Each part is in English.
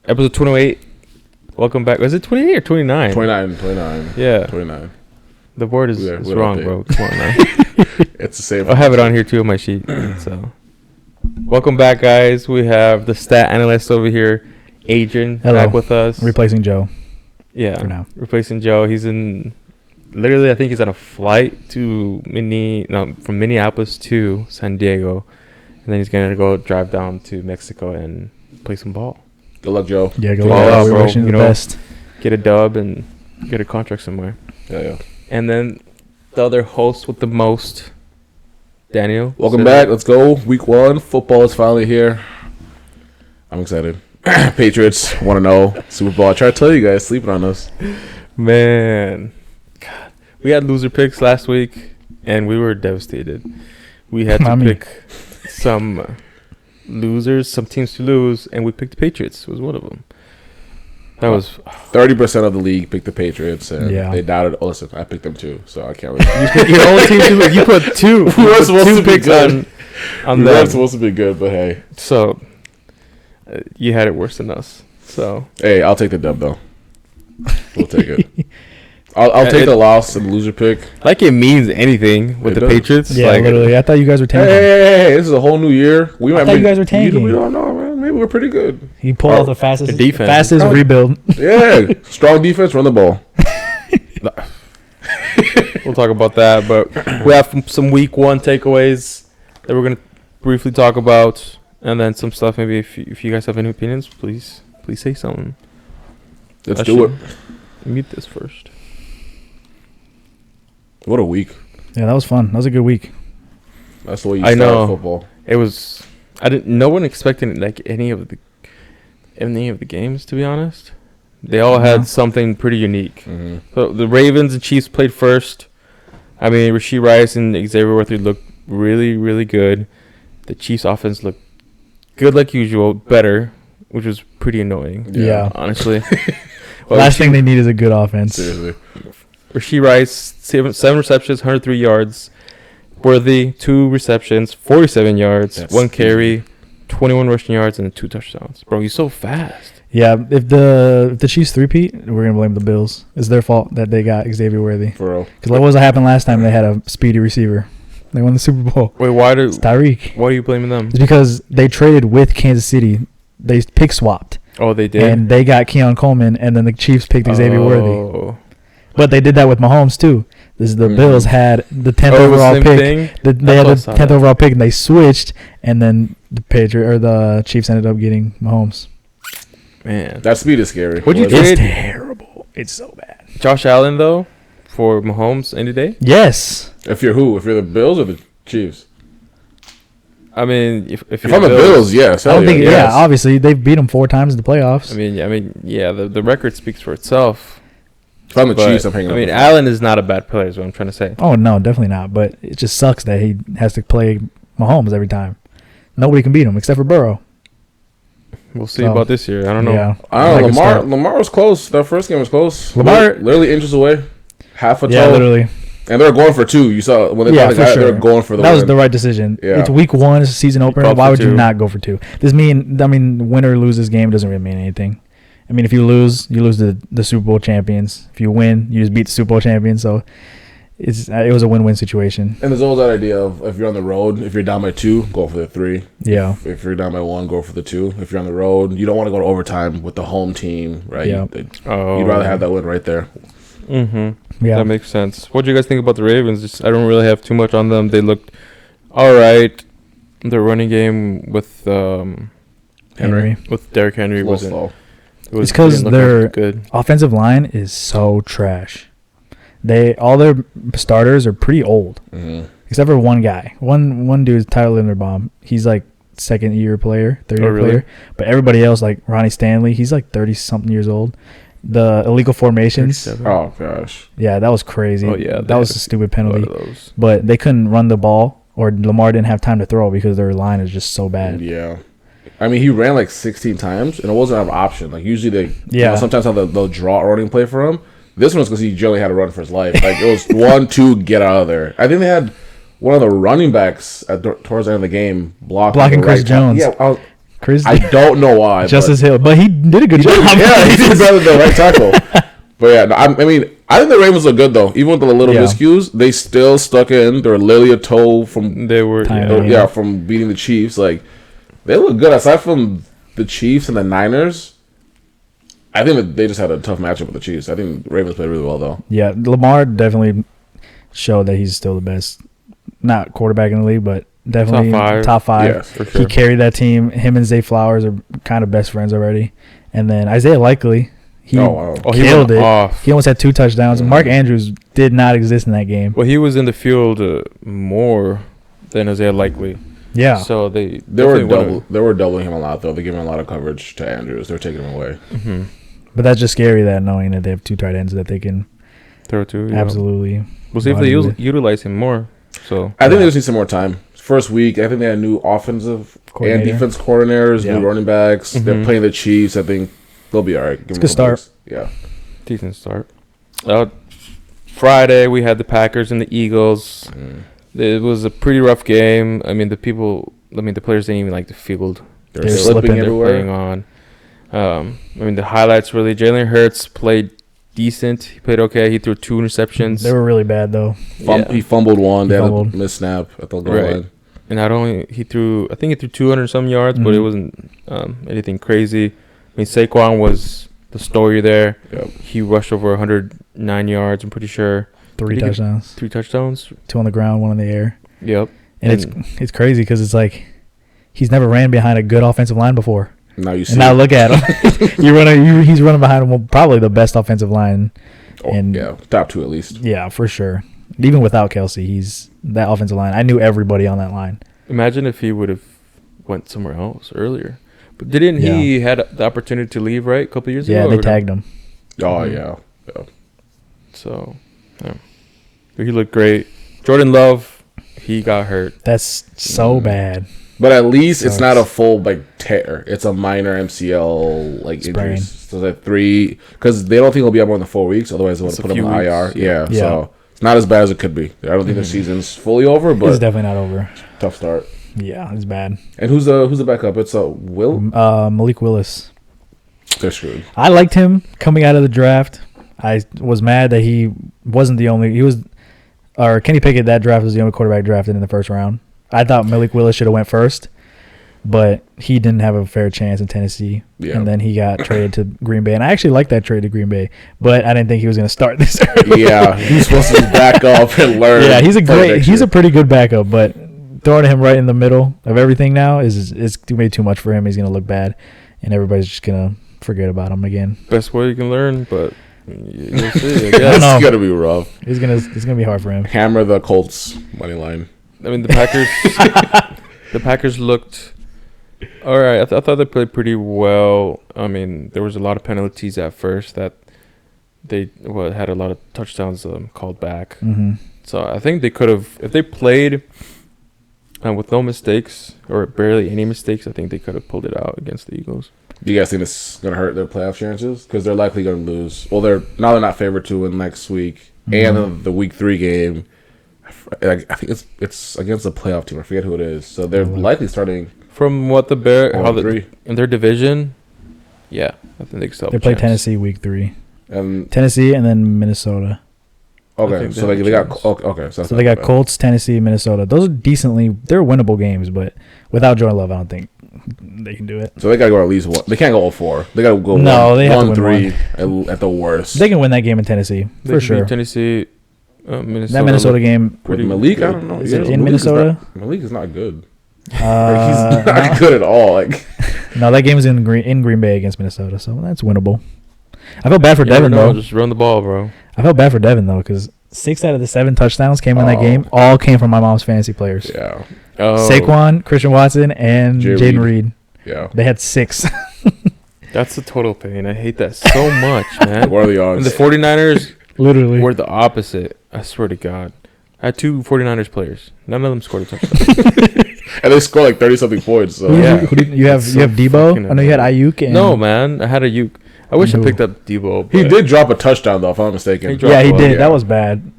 Episode 28. Welcome back. Was it 28 or 29? 29. Yeah. 29. The board is wrong, bro. Come on now. It's the same. I have it on here too on my sheet. So, welcome back, guys. We have the stat analyst over here, Adrian, back with us. Replacing Joe. Yeah. For now. Replacing Joe. He's in. Literally, I think he's on a flight to from Minneapolis to San Diego, and then he's gonna go drive down to Mexico and play some ball. Good luck, Joe. Yeah, good luck. We wish you the best. Get a dub and get a contract somewhere. Yeah. And then the other host with the most, Daniel. Welcome back. Let's go. Week 1. Football is finally here. I'm excited. Patriots 1-0. Super Bowl. I try to tell you guys, sleeping on us. Man. God. We had loser picks last week, and we were devastated. We had to pick some losers, some teams to lose, and we picked the Patriots. Was one of them. That was 30% of the league picked the Patriots, and they doubted. Oh, listen, I picked them too, so I can't really. You picked your own team to lose. You put two. We were supposed to be good. On we were supposed to be good, but hey. So you had it worse than us. So hey, I'll take the dub though. We'll take it. I'll take the loss and the loser pick. Like it means anything with the Patriots. Yeah, like, literally. I thought you guys were tanking. Hey, this is a whole new year. I thought you guys were tanking. We don't know, man. Maybe we're pretty good. He pulled out the fastest defense. rebuild. Yeah, strong defense, run the ball. We'll talk about that, but we have some week 1 takeaways that we're going to briefly talk about, and then some stuff maybe if you guys have any opinions, please say something. Let's do it. Mute this first. What a week. Yeah, that was fun. That was a good week. That's the way you start football. It was. No one expected like any of the games, to be honest. They all had something pretty unique. Mm-hmm. So the Ravens and Chiefs played first. I mean, Rashee Rice and Xavier Worthy looked really, really good. The Chiefs offense looked good like usual, better, which was pretty annoying. Yeah. Honestly. Last thing they need is a good offense. Seriously. Rashee Rice, 7 receptions, 103 yards. Worthy, 2 receptions, 47 yards, That's 1 carry, 21 rushing yards, and 2 touchdowns. Bro, he's so fast. Yeah, if the Chiefs three-peat, we're going to blame the Bills. It's their fault that they got Xavier Worthy. For real. Because what was what happened last time? They had a speedy receiver. They won the Super Bowl. Wait, it's Tyreek. Why are you blaming them? It's because they traded with Kansas City. They pick swapped. Oh, they did? And they got Keon Coleman, and then the Chiefs picked Xavier Worthy. But they did that with Mahomes, too. The Bills had the 10th overall pick. They had the 10th overall pick, and they switched, and then the Chiefs ended up getting Mahomes. Man. That speed is scary. It's terrible. It's so bad. Josh Allen, though, for Mahomes any day? Yes. If you're who? If you're the Bills or the Chiefs? I mean, if I'm the Bills, yes. I don't think. Yeah, obviously they've beat them 4 times in the playoffs. I mean, yeah. The record speaks for itself. If I'm the Chiefs, I'm hanging up. I mean, Allen is not a bad player, is what I'm trying to say. Oh no, definitely not. But it just sucks that he has to play Mahomes every time. Nobody can beat him except for Burrow. We'll see about this year. I don't know. Yeah. I don't know. Lamar was close. That first game was close. Lamar literally inches away, half a toe. Yeah, literally. And they're going for 2. You saw when they got the guy, they're going for the win. That was the right decision. Yeah. It's week 1, it's a season opener. Why would you not go for 2? Win or lose this game doesn't really mean anything. I mean, if you lose the Super Bowl champions. If you win, you just beat the Super Bowl champions. So it was a win-win situation. And there's always that idea of if you're on the road, if you're down by 2, go for the 3. Yeah. If you're down by 1, go for the 2. If you're on the road, you don't want to go to overtime with the home team, right? Yeah. You'd rather have that win right there. Mm-hmm. Yeah. That makes sense. What do you guys think about the Ravens? I don't really have too much on them. They looked all right. Their running game with Henry. With Derrick Henry wasn't slow. It's because their offensive line is so trash. All their starters are pretty old, except for one guy. One dude is Tyler Linderbaum. He's like second-year player, third-year player. But everybody else, like Ronnie Stanley, he's like 30-something years old. The illegal formations. 37. Oh gosh. Yeah, that was crazy. Oh yeah, that was a stupid penalty. But they couldn't run the ball, or Lamar didn't have time to throw because their line is just so bad. Yeah. I mean, he ran like 16 times, and it wasn't an option. Like usually sometimes they'll draw a running play for him. This one was because he generally had to run for his life. Like it was 1, 2, get out of there. I think they had one of the running backs towards the end of the game blocking Chris Jones. Yeah, Chris. I don't know why. Justice Hill, but he did a good job. He did better than the right tackle. But yeah, no, I mean, I think the Ravens look good though. Even with the little miscues, they still stuck in. They're literally a toe from from beating the Chiefs. Like they look good. Aside from the Chiefs and the Niners, I think that they just had a tough matchup with the Chiefs. I think the Ravens played really well though. Yeah, Lamar definitely showed that he's still the best, not quarterback in the league, but definitely top five. Yes, for sure. He carried that team. Him and Zay Flowers are kind of best friends already. And then Isaiah Likely. He killed it. Off. He almost had 2 touchdowns. Mm-hmm. Mark Andrews did not exist in that game. Well, he was in the field more than Isaiah Likely. Yeah. So they were doubling him a lot though. They gave him a lot of coverage to Andrews. They were taking him away. Mm-hmm. But that's just scary that knowing that they have 2 tight ends that they can throw to. Absolutely. We'll see if they utilize him more. So I think they just need some more time. First week, I think they had new offensive and defense coordinators, new running backs. Mm-hmm. They're playing the Chiefs. I think they'll be all right. It's a good start. Yeah. Decent start. Friday, we had the Packers and the Eagles. It was a pretty rough game. I mean, the players didn't even like the field. They're slipping everywhere. They're playing on. I mean, the highlights really, Jalen Hurts played decent. He played okay. He threw 2 interceptions. They were really bad, though. He fumbled one. They had a missed snap at the goal line. And I think he threw 200-some yards, but it wasn't anything crazy. I mean, Saquon was the story there. Yep. He rushed over 109 yards, I'm pretty sure. 3 touchdowns. 3 touchdowns. 2 on the ground, 1 in the air. Yep. And it's crazy because it's like he's never ran behind a good offensive line before. Now you see. And now look at him. He's running behind probably the best offensive line. Top 2 at least. Yeah, for sure. Even without Kelsey, he's that offensive line. I knew everybody on that line. Imagine if he would have went somewhere else earlier. But didn't he had the opportunity to leave, right, a couple years ago? Yeah, they tagged him. Oh, yeah. So, he looked great. Jordan Love, he got hurt. That's so bad. But at least it's not a full tear. It's a minor MCL injury. So that 3, because they don't think he'll be out more than 4 weeks. Otherwise, they would put him in IR. Yeah. So it's not as bad as it could be. I don't think the season's fully over, but it's definitely not over. Tough start. Yeah, it's bad. And who's the backup? It's Malik Willis. They're screwed. I liked him coming out of the draft. I was mad that he wasn't the only. Kenny Pickett. That draft was the only quarterback drafted in the first round. I thought Malik Willis should have went first, but he didn't have a fair chance in Tennessee. Yeah. And then he got traded to Green Bay. And I actually liked that trade to Green Bay, but I didn't think he was going to start this early. Yeah, he's supposed to back up and learn. Yeah, he's a pretty good backup, but throwing him right in the middle of everything now is way too much for him. He's going to look bad, and everybody's just going to forget about him again. Best way you can learn, but you'll see. I guess. It's going to be rough. It's gonna be hard for him. Hammer the Colts money line. I mean, the Packers looked all right. I thought they played pretty well. I mean, there was a lot of penalties at first that they had a lot of touchdowns called back. Mm-hmm. So I think they could have, if they played with no mistakes or barely any mistakes, I think they could have pulled it out against the Eagles. Do you guys think this is going to hurt their playoff chances? Because they're likely going to lose. Well, they're not favored to win next week. Mm-hmm. And the week 3 game, I think it's against a playoff team. I forget who it is. So they're likely starting from what the in their division. Yeah, I think they still have they play Tennessee week 3. Tennessee and then Minnesota. Okay, so they got okay. So they got Colts, Tennessee, Minnesota. Those are they're winnable games, but without Jordan Love, I don't think they can do it. So they got to go at least 1. They can't go 0-4. They got to go 1-3 at the worst. They can win that game in Tennessee for sure. Tennessee, Minnesota. That Minnesota game. With Malik, good. I don't know. Is it in Minnesota? Malik is not good. He's not good at all. No, that game is in Green Bay against Minnesota, so that's winnable. I felt bad for Devin though. Just run the ball, bro. I felt bad for Devin though because 6 out of the 7 touchdowns came in that game. All came from my mom's fantasy players. Yeah. Saquon, Christian Watson, and Jaden Reed. Yeah. They had 6. That's the total pain. I hate that so much, man. What are the odds? And the 49ers literally were the opposite. I swear to God. I had 2 49ers players. None of them scored a touchdown. And they scored like 30-something points. So. You have Debo? I know you had Ayuk. No, man. I had Ayuk. I wish I picked up Debo. He did drop a touchdown, though, if I'm not mistaken. He did. Yeah. That was bad.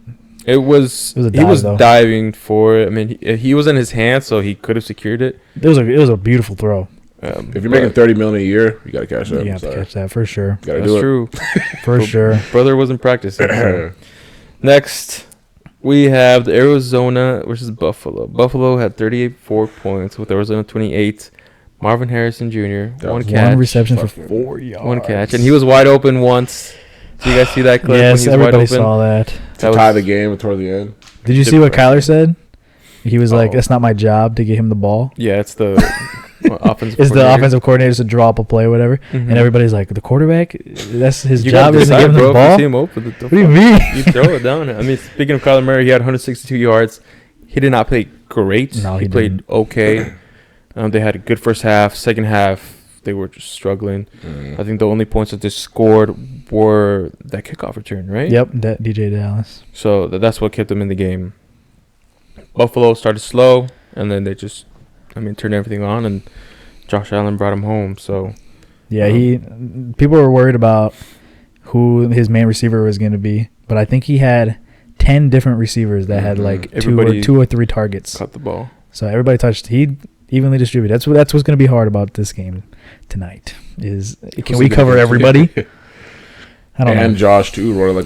He was diving for it. I mean, he was in his hands, so he could have secured it. It was a beautiful throw. If you're making $30 million a year, you gotta cash that. You have to catch that for sure. That's true. For sure. Brother wasn't practicing. Next, we have the Arizona versus Buffalo. Buffalo had 38 points with Arizona 28. Marvin Harrison Jr. One catch. One reception for 4 yards. One catch. And he was wide open once. Did you guys see that clip? Yes, everybody saw that. To tie the game toward the end. Did you see what Kyler said? He was like, "It's not my job to get him the ball." Yeah, it's the offensive. It's the offensive coordinator to draw up a play, whatever. Mm-hmm. And everybody's like, "The quarterback, that's his job is to give him the ball." You see him open, what do you mean? You throw it down. I mean, speaking of Kyler Murray, he had 162 yards. He did not play great. No, he played okay. They had a good first half. Second half, they were just struggling. I think the only points that they scored were that kickoff return, right? Yep, that DJ Dallas. So that's what kept them in the game. Buffalo started slow, and then they just, turned everything on, and Josh Allen brought him home. So, yeah, people were worried about who his main receiver was going to be, but I think he had 10 different receivers that had like two or three targets. Caught the ball. So everybody touched. He evenly distributed. That's what's going to be hard about this game tonight. Is can we cover everybody? I don't know. And Josh too, running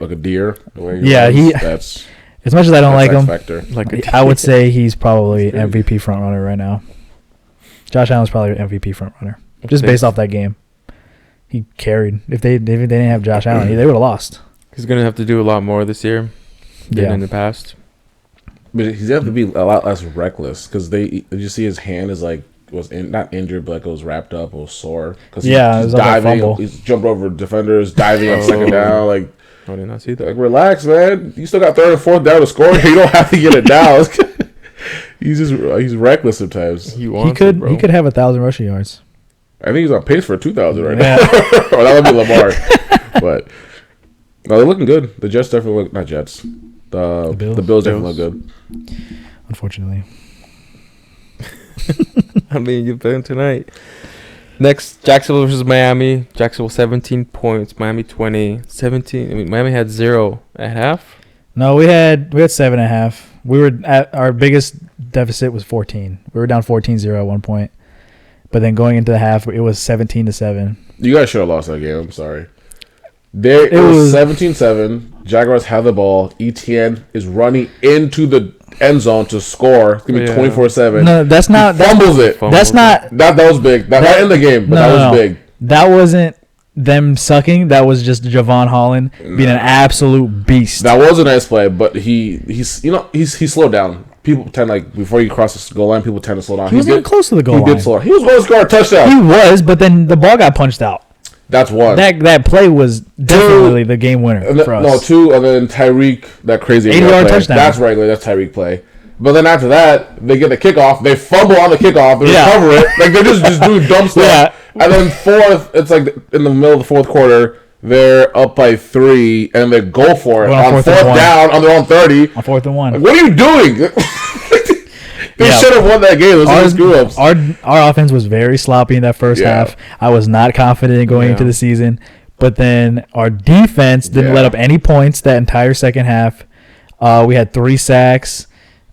like a deer. That's. As much as I don't like him, factor. I would say he's probably MVP front runner right now. Josh Allen's probably MVP front runner, just based off that game. He carried. If they didn't have Josh Allen, they would have lost. He's gonna have to do a lot more this year than in the past. But he's have to be a lot less reckless because did you see his hand is not injured, but it was wrapped up, it was sore. Cause it was diving. He's jumped over defenders, diving on second down, I did not see that. Relax, man. You still got third and fourth down to score. You don't have to get it down. he's reckless sometimes. He could have 1,000 rushing yards. I think he's on pace for 2,000 right now. Or that would be Lamar. But no, they're looking good. The Jets definitely look. Not Jets. The Bills definitely look good. Unfortunately. You've been tonight. Next, Jacksonville versus Miami. Jacksonville 17 points. Miami 20. 17. Miami had 0 at half. No, we had 7.5. We were at our biggest deficit was 14. We were down 14-0 at one point. But then going into the half, it was 17-7. You guys should have lost that game. I'm sorry. It was 17-7. Jaguars have the ball. Etienne is running into the end zone to score. It's going to be 24-7. No, that's not. Fumbles it. That's not. That was big. Not in the game, but that was big. That wasn't them sucking. That was just Javon Holland being an absolute beast. That was a nice play, but he's slowed down. People tend before you cross the goal line, people tend to slow down. He was getting close to the goal line. He did slow down. He was going to score a touchdown. He was, but then the ball got punched out. That's one. That play was definitely the game winner for us. No, 2, and then Tyreek, that crazy 80-yard touchdown. That's regular. That's Tyreek play. But then after that, they get the kickoff. They fumble on the kickoff. They recover it. They're just doing dumb stuff. Yeah. And then fourth, it's in the middle of the fourth quarter. They're up by 3, and they go for it on fourth down on their own 30. On 4th and 1. What are you doing? They should have won that game. It was screw-ups. Our offense was very sloppy in that first half. I was not confident going into the season. But then our defense didn't let up any points that entire second half. We had 3 sacks,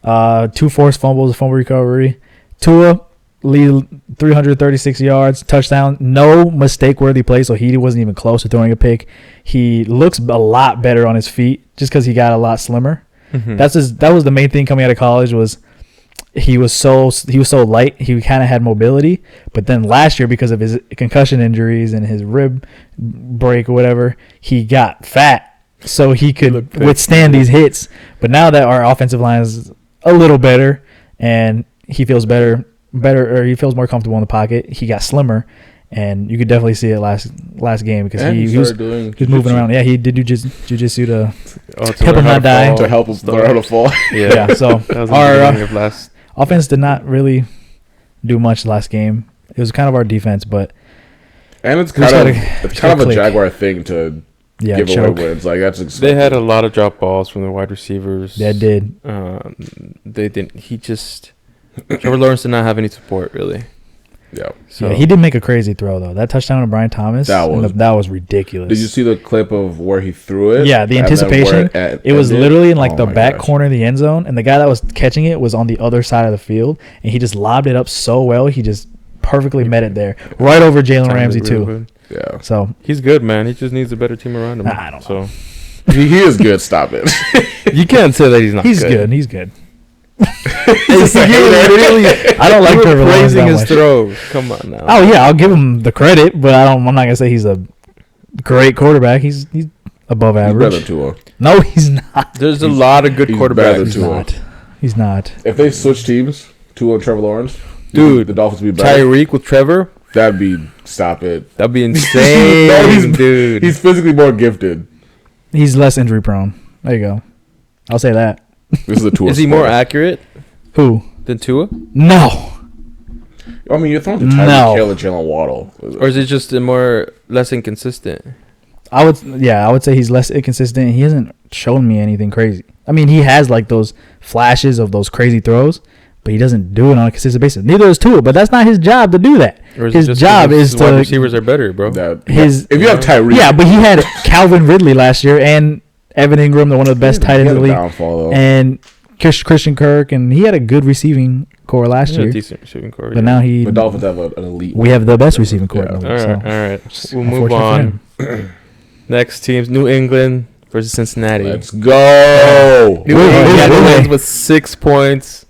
2 forced fumbles, a fumble recovery. Tua lead 336 yards, touchdown. No mistake-worthy play, so he wasn't even close to throwing a pick. He looks a lot better on his feet just because he got a lot slimmer. Mm-hmm. That was the main thing coming out of college was he was so light. He kind of had mobility, but then last year because of his concussion injuries and his rib break or whatever, he got fat so he could withstand these hits. But now that our offensive line is a little better and he feels better, or he feels more comfortable in the pocket, he got slimmer, and you could definitely see it last game because he was moving around. Yeah, he did do jiu-jitsu to help him not die. To help him learn how to fall. Yeah, so our offense did not really do much last game. It was kind of our defense, but it's kind of a Jaguar thing to give away wins. That's expected. They had a lot of drop balls from the wide receivers. They did. They didn't. Trevor Lawrence did not have any support really. Yeah. So he did make a crazy throw though. That touchdown to Brian Thomas. That was ridiculous. Did you see the clip of where he threw it? Yeah, the anticipation. It was literally in the back corner of the end zone, and the guy that was catching it was on the other side of the field, and he just lobbed it up so well. He just perfectly met it there, right over Jalen Ramsey too. Yeah. So he's good, man. He just needs a better team around him. I don't know. So he is good. Stop it. You can't say that he's not. He's good. He's good. I don't like Trevor Lawrence praising that his much. throws. Come on now. Oh yeah, I'll give him the credit, but I'm not gonna say he's a great quarterback. He's above average. He's better than Tua. No, he's not. There's a lot of good quarterbacks. He's not. He's not. If they switch teams, Tua and Trevor Lawrence, dude, the Dolphins would be better. Tyreek with Trevor, that'd be stop it. That'd be insane, no, dude. He's physically more gifted. He's less injury prone. There you go. I'll say that. This is a Tua. Is he more accurate? Who? Than Tua? No. I mean, you're throwing to Tyreek Hill and Jalen Waddle. Or is it just less inconsistent? I would say he's less inconsistent. He hasn't shown me anything crazy. I mean, he has like those flashes of those crazy throws, but he doesn't do it on a consistent basis. Neither does Tua, but that's not his job to do that. His job is to. Wide receivers are better, bro. If you have Tyreek, yeah, but he had Calvin Ridley last year and Evan Ingram, one of the best tight ends in the league, and Christian Kirk, and he had a good receiving core last year. Decent receiving core, but now the Dolphins have an elite. We have the best receiving core. All right. We'll move on. Next teams: New England versus Cincinnati. Let's go. New England wins with 6 points.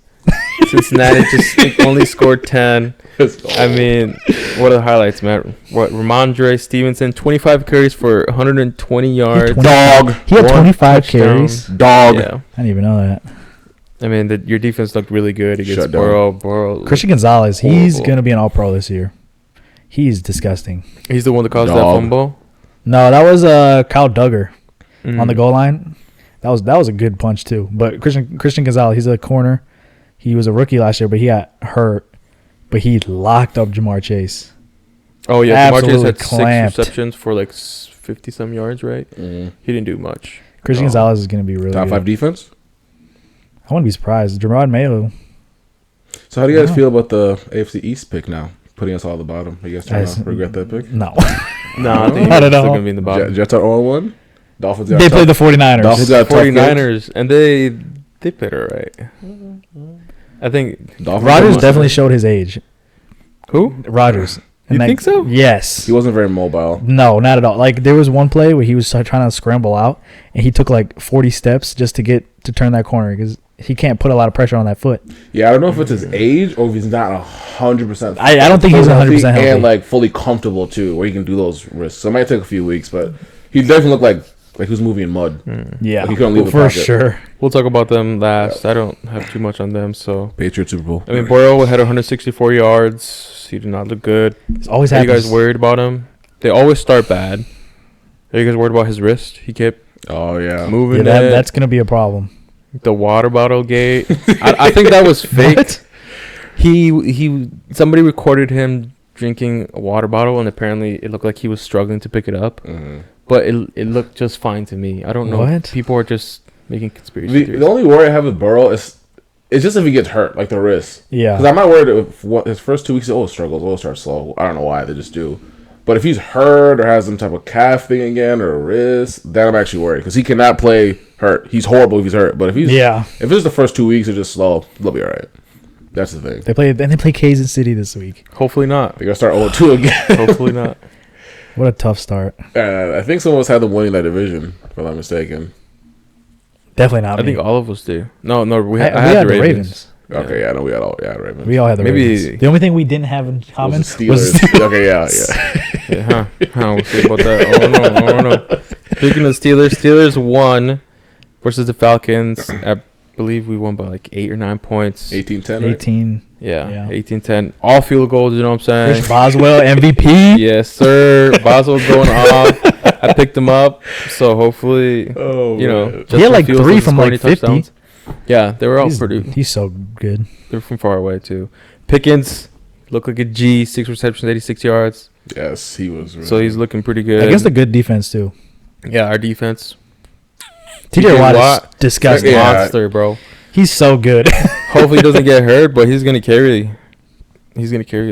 Cincinnati just only scored 10. I mean, what are the highlights, man? Ramondre Stevenson, 25 carries for 120 yards. Dog. He had 25 carries. Dog. Yeah. I didn't even know that. I mean, your defense looked really good against Burrow. Christian Gonzalez, he's going to be an all-pro this year. He's disgusting. He's the one that caused that fumble? No, that was Kyle Duggar on the goal line. That was a good punch, too. But Christian Gonzalez, he's a corner. He was a rookie last year, but he got hurt. But he locked up Jamar Chase. Oh, yeah. Jamar Chase had clamped. 6 receptions for like 50-some yards, right? He didn't do much. Christian Gonzalez is going to be really Top good. 5 defense? I wouldn't be surprised. Gerard Mayo. So how do you guys feel about the AFC East pick now? Putting us all at the bottom. Are you guys trying to regret that pick? No. No, I think not at still all. going to be in the bottom. Jets are 0-1. Dolphins They played the 49ers. Dolphins got 49ers, and they played all right. I think Rodgers definitely showed his age. Who? Rodgers. You think so? Yes. He wasn't very mobile. No, not at all. Like, there was one play where he was trying to scramble out, and he took like 40 steps just to turn that corner because he can't put a lot of pressure on that foot. Yeah, I don't know if it's his age or if he's not 100%. I don't think he's 100% healthy. And like fully comfortable too, where he can do those risks. So it might take a few weeks, but he definitely looked like he was moving in mud. Yeah, like he couldn't leave the for pocket. sure. We'll talk about them last. I don't have too much on them. So Patriots Super Bowl. I mean, Burrow had 164 yards. He did not look good. It's always Are you guys worried about him? They always start bad. Are you guys worried about his wrist? He kept moving. Yeah, that's gonna be a problem. The water bottle gate. I think that was fake. What? Somebody recorded him drinking a water bottle, and apparently it looked like he was struggling to pick it up. But it looked just fine to me. I don't know. What? People are just making conspiracy theories. The only worry I have with Burrow is just if he gets hurt, like the wrist. Yeah. Because I'm not worried if his first 2 weeks, struggles, always start slow. I don't know why, they just do. But if he's hurt or has some type of calf thing again or a wrist, then I'm actually worried. Because he cannot play hurt. He's horrible if he's hurt. But if it's the first 2 weeks are just slow, they'll be all right. That's the thing. They play Kansas City this week. Hopefully not. They're going to start 0-2 again. Hopefully not. What a tough start. I think some of us had them winning that division, if I'm not mistaken. Definitely not. I think all of us do. No, we had the Ravens. Okay, yeah, no, we had Ravens. We all had the Ravens. The only thing we didn't have in common was the Steelers. Okay, yeah. We'll see about that. Oh no. Speaking of Steelers won versus the Falcons. I believe we won by like 8 or 9 points. 18-10, right? 18. Yeah, 18-10. All field goals, you know what I'm saying? Chris Boswell, MVP. Yes, sir. Boswell's going off. I picked him up, so hopefully, he had like 3 from like 50. Touchdowns. Yeah, they were all pretty. He's so good. They're from far away, too. Pickens looked like a G, 6 receptions, 86 yards. Yes, he was. Really so he's looking pretty good. Against a good defense, too. Yeah, our defense. TJ Watt is disgusting. Monster, bro. He's so good. Hopefully he doesn't get hurt, but he's gonna carry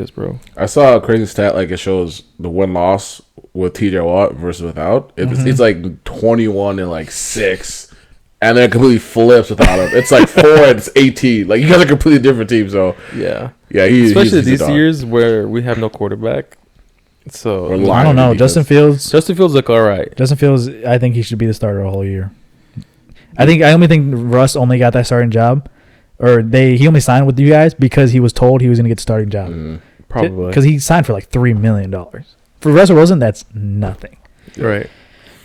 us, bro. I saw a crazy stat, like it shows the win-loss with TJ Watt versus without. It's like 21 and like 6, and then it completely flips without him. It's like 4 and it's 18. Like you guys are completely different teams. So yeah, Yeah, especially these years where we have no quarterback. So I don't know. Justin Fields look all right. Justin Fields, I think he should be the starter the whole year. I only think Russ only got that starting job, or he only signed with you guys because he was told he was going to get the starting job. Probably because he signed for like $3 million. For Russell Wilson, that's nothing. Right.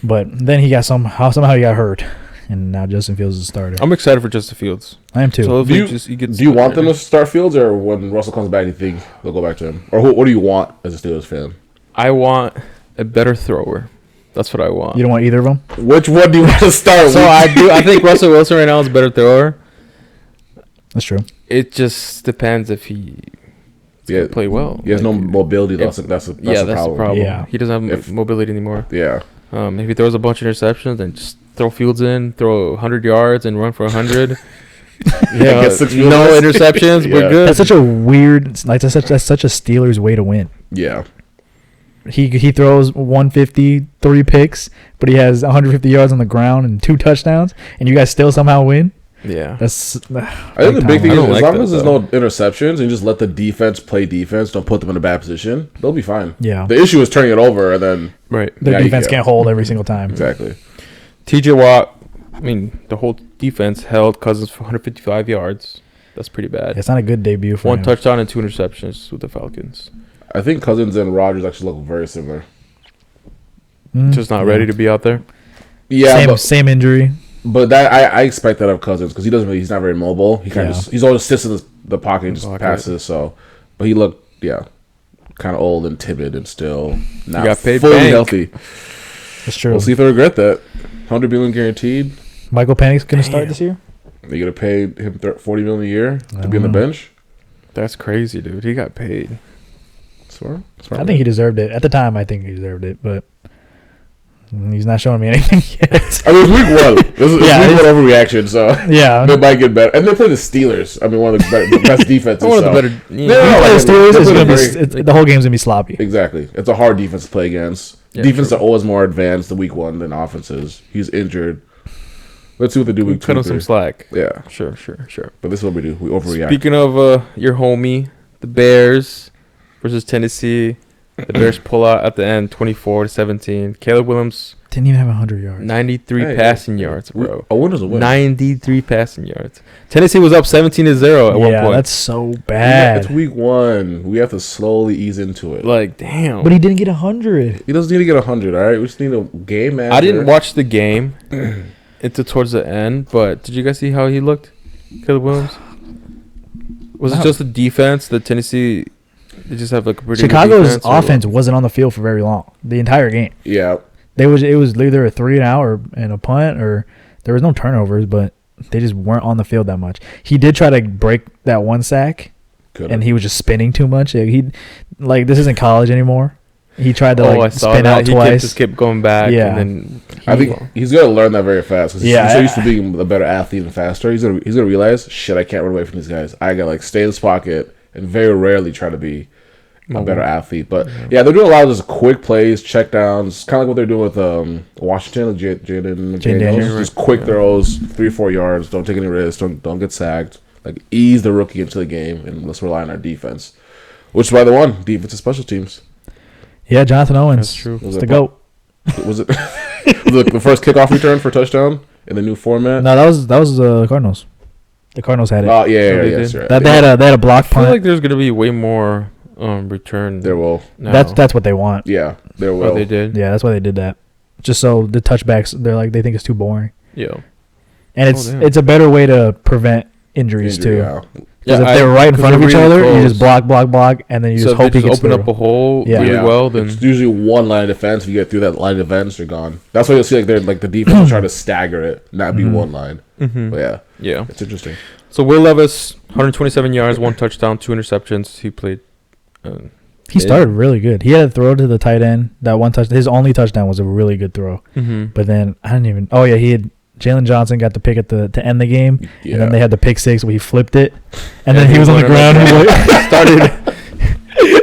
But then he got somehow he got hurt, and now Justin Fields is a starter. I'm excited for Justin Fields. I am too. So if do you want them to start Fields, or when Russell comes back, do you think they'll go back to him? Or what do you want as a Steelers fan? I want a better thrower. That's what I want. You don't want either of them? Which one do you want to start? So I do. I think Russell Wilson right now is a better thrower. That's true. It just depends if he play well. He has no mobility. That's the problem. Yeah. He doesn't have mobility anymore. Yeah. If he throws a bunch of interceptions, then just throw Fields in, throw 100 yards, and run for 100. No interceptions. We're good. That's such a weird. That's such a Steelers way to win. Yeah. He throws 150, 3 picks, but he has 150 yards on the ground and 2 touchdowns, and you guys still somehow win. Yeah, I think the big thing is as long as there's no interceptions and just let the defense play defense, don't put them in a bad position, they'll be fine. Yeah. The issue is turning it over and then their defense can't hold every single time. Exactly. T.J. Watt, the whole defense held Cousins for 155 yards. That's pretty bad. It's not a good debut for him. 1 touchdown and 2 interceptions with the Falcons. I think Cousins and Rodgers actually look very similar. Just not ready to be out there. Yeah, same injury. But that I expect that of Cousins because he's not very mobile. He he's always sits in the pocket and just passes. So, but he looked kind of old and timid and still not fully healthy. That's true. We'll see if they regret that. $100 million guaranteed. Michael Penix's gonna start this year. They gonna pay him $40 million a year to be on the bench. That's crazy, dude. He got paid. Smart. I think he deserved it at the time. I think he deserved it, but he's not showing me anything yet. I mean, it's week 1. This is week 1 overreaction, so they might get better. And they play the Steelers. One of the best defenses. One of the better. Play the Steelers. The whole game's gonna be sloppy. Exactly. It's a hard defense to play against. Defense are always more advanced in week 1 than offenses. He's injured. Let's see what they do week 2. Cut him some slack. Yeah. Sure. But this is what we do. We overreact. Speaking of your homie, the Bears versus Tennessee. The Bears pull out at the end, 24-17. Caleb Williams didn't even have 100 yards. 93 passing yards, bro. A win is a win. 93 passing yards. Tennessee was up 17-0 at one point. Yeah, that's so bad. It's week 1. We have to slowly ease into it. Like, damn. But he didn't get 100. He doesn't need to get 100. All right, we just need a game manager. I didn't watch the game until towards the end, but did you guys see how he looked, Caleb Williams? Was it just the defense that Tennessee? They just have like a pretty Chicago's offense wasn't on the field for very long. The entire game. Yeah. It was either a 3-and-out and a punt, or there was no turnovers, but they just weren't on the field that much. He did try to break that 1 sack, and he was just spinning too much. This isn't college anymore. He tried to spin out twice. He just kept going back. Yeah. And then I think he's gonna learn that very fast. He's so used to being a better athlete and faster. He's gonna realize, shit, I can't run away from these guys. I gotta stay in this pocket and very rarely try to be a better athlete. But they're doing a lot of just quick plays, check downs, kind of like what they're doing with Washington, like Jaden McDaniels. Just quick throws, 3-4 yards. Don't take any risks. Don't get sacked. Like, ease the rookie into the game, and let's rely on our defense. Which is why they won. Defense and special teams. Yeah, Jonathan Owens. That's true. Was the GOAT. Was it the first kickoff return for touchdown in the new format? No, that was the Cardinals. The Cardinals had it. Oh yeah, right. They had a block punt. I feel like there's gonna be way more return. There will. Now. That's what they want. Yeah, there will. Oh, they did. Yeah, that's why they did that. Just so the touchbacks, they think it's too boring. Yeah. And it's a better way to prevent injuries too. Yeah. Because if they're right in front of each other, you just block, and then you just hope he gets open up a hole really well. Then it's usually one line of defense. If you get through that line of defense, they're gone. That's why you'll see the defense will try to stagger it, not be one line. Mm-hmm. But yeah, it's interesting. So Will Levis, 127 yards, 1 touchdown, 2 interceptions. He played. He started really good. He had a throw to the tight end. That one touch, his only touchdown was a really good throw. Mm-hmm. But then I didn't even. Oh yeah, he had. Jalen Johnson got the pick to end the game, and then they had the pick 6 where he flipped it, and then he was on the ground. He started.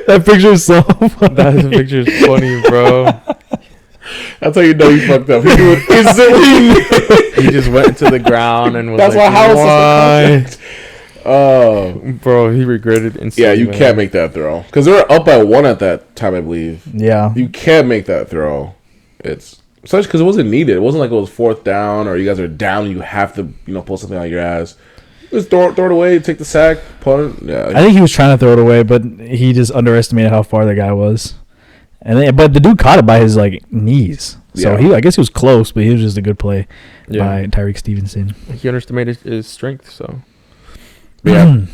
That picture is so funny. That picture is funny, bro. That's how you know he fucked up. He knew it instantly. He just went into the ground and was That's like, why. Oh, bro, he regretted instantly. Yeah, you can't make that throw because they were up by 1 at that time, I believe. Yeah, you can't make that throw. It's such because it wasn't needed. It wasn't like it was 4th down or you guys are down and you have to pull something out of your ass. Just throw it away, take the sack, punt. Yeah, I think he was trying to throw it away, but he just underestimated how far the guy was. But the dude caught it by his knees, so I guess he was close, but he was just a good play by Tyreek Stevenson. He underestimated his strength, so. Yeah,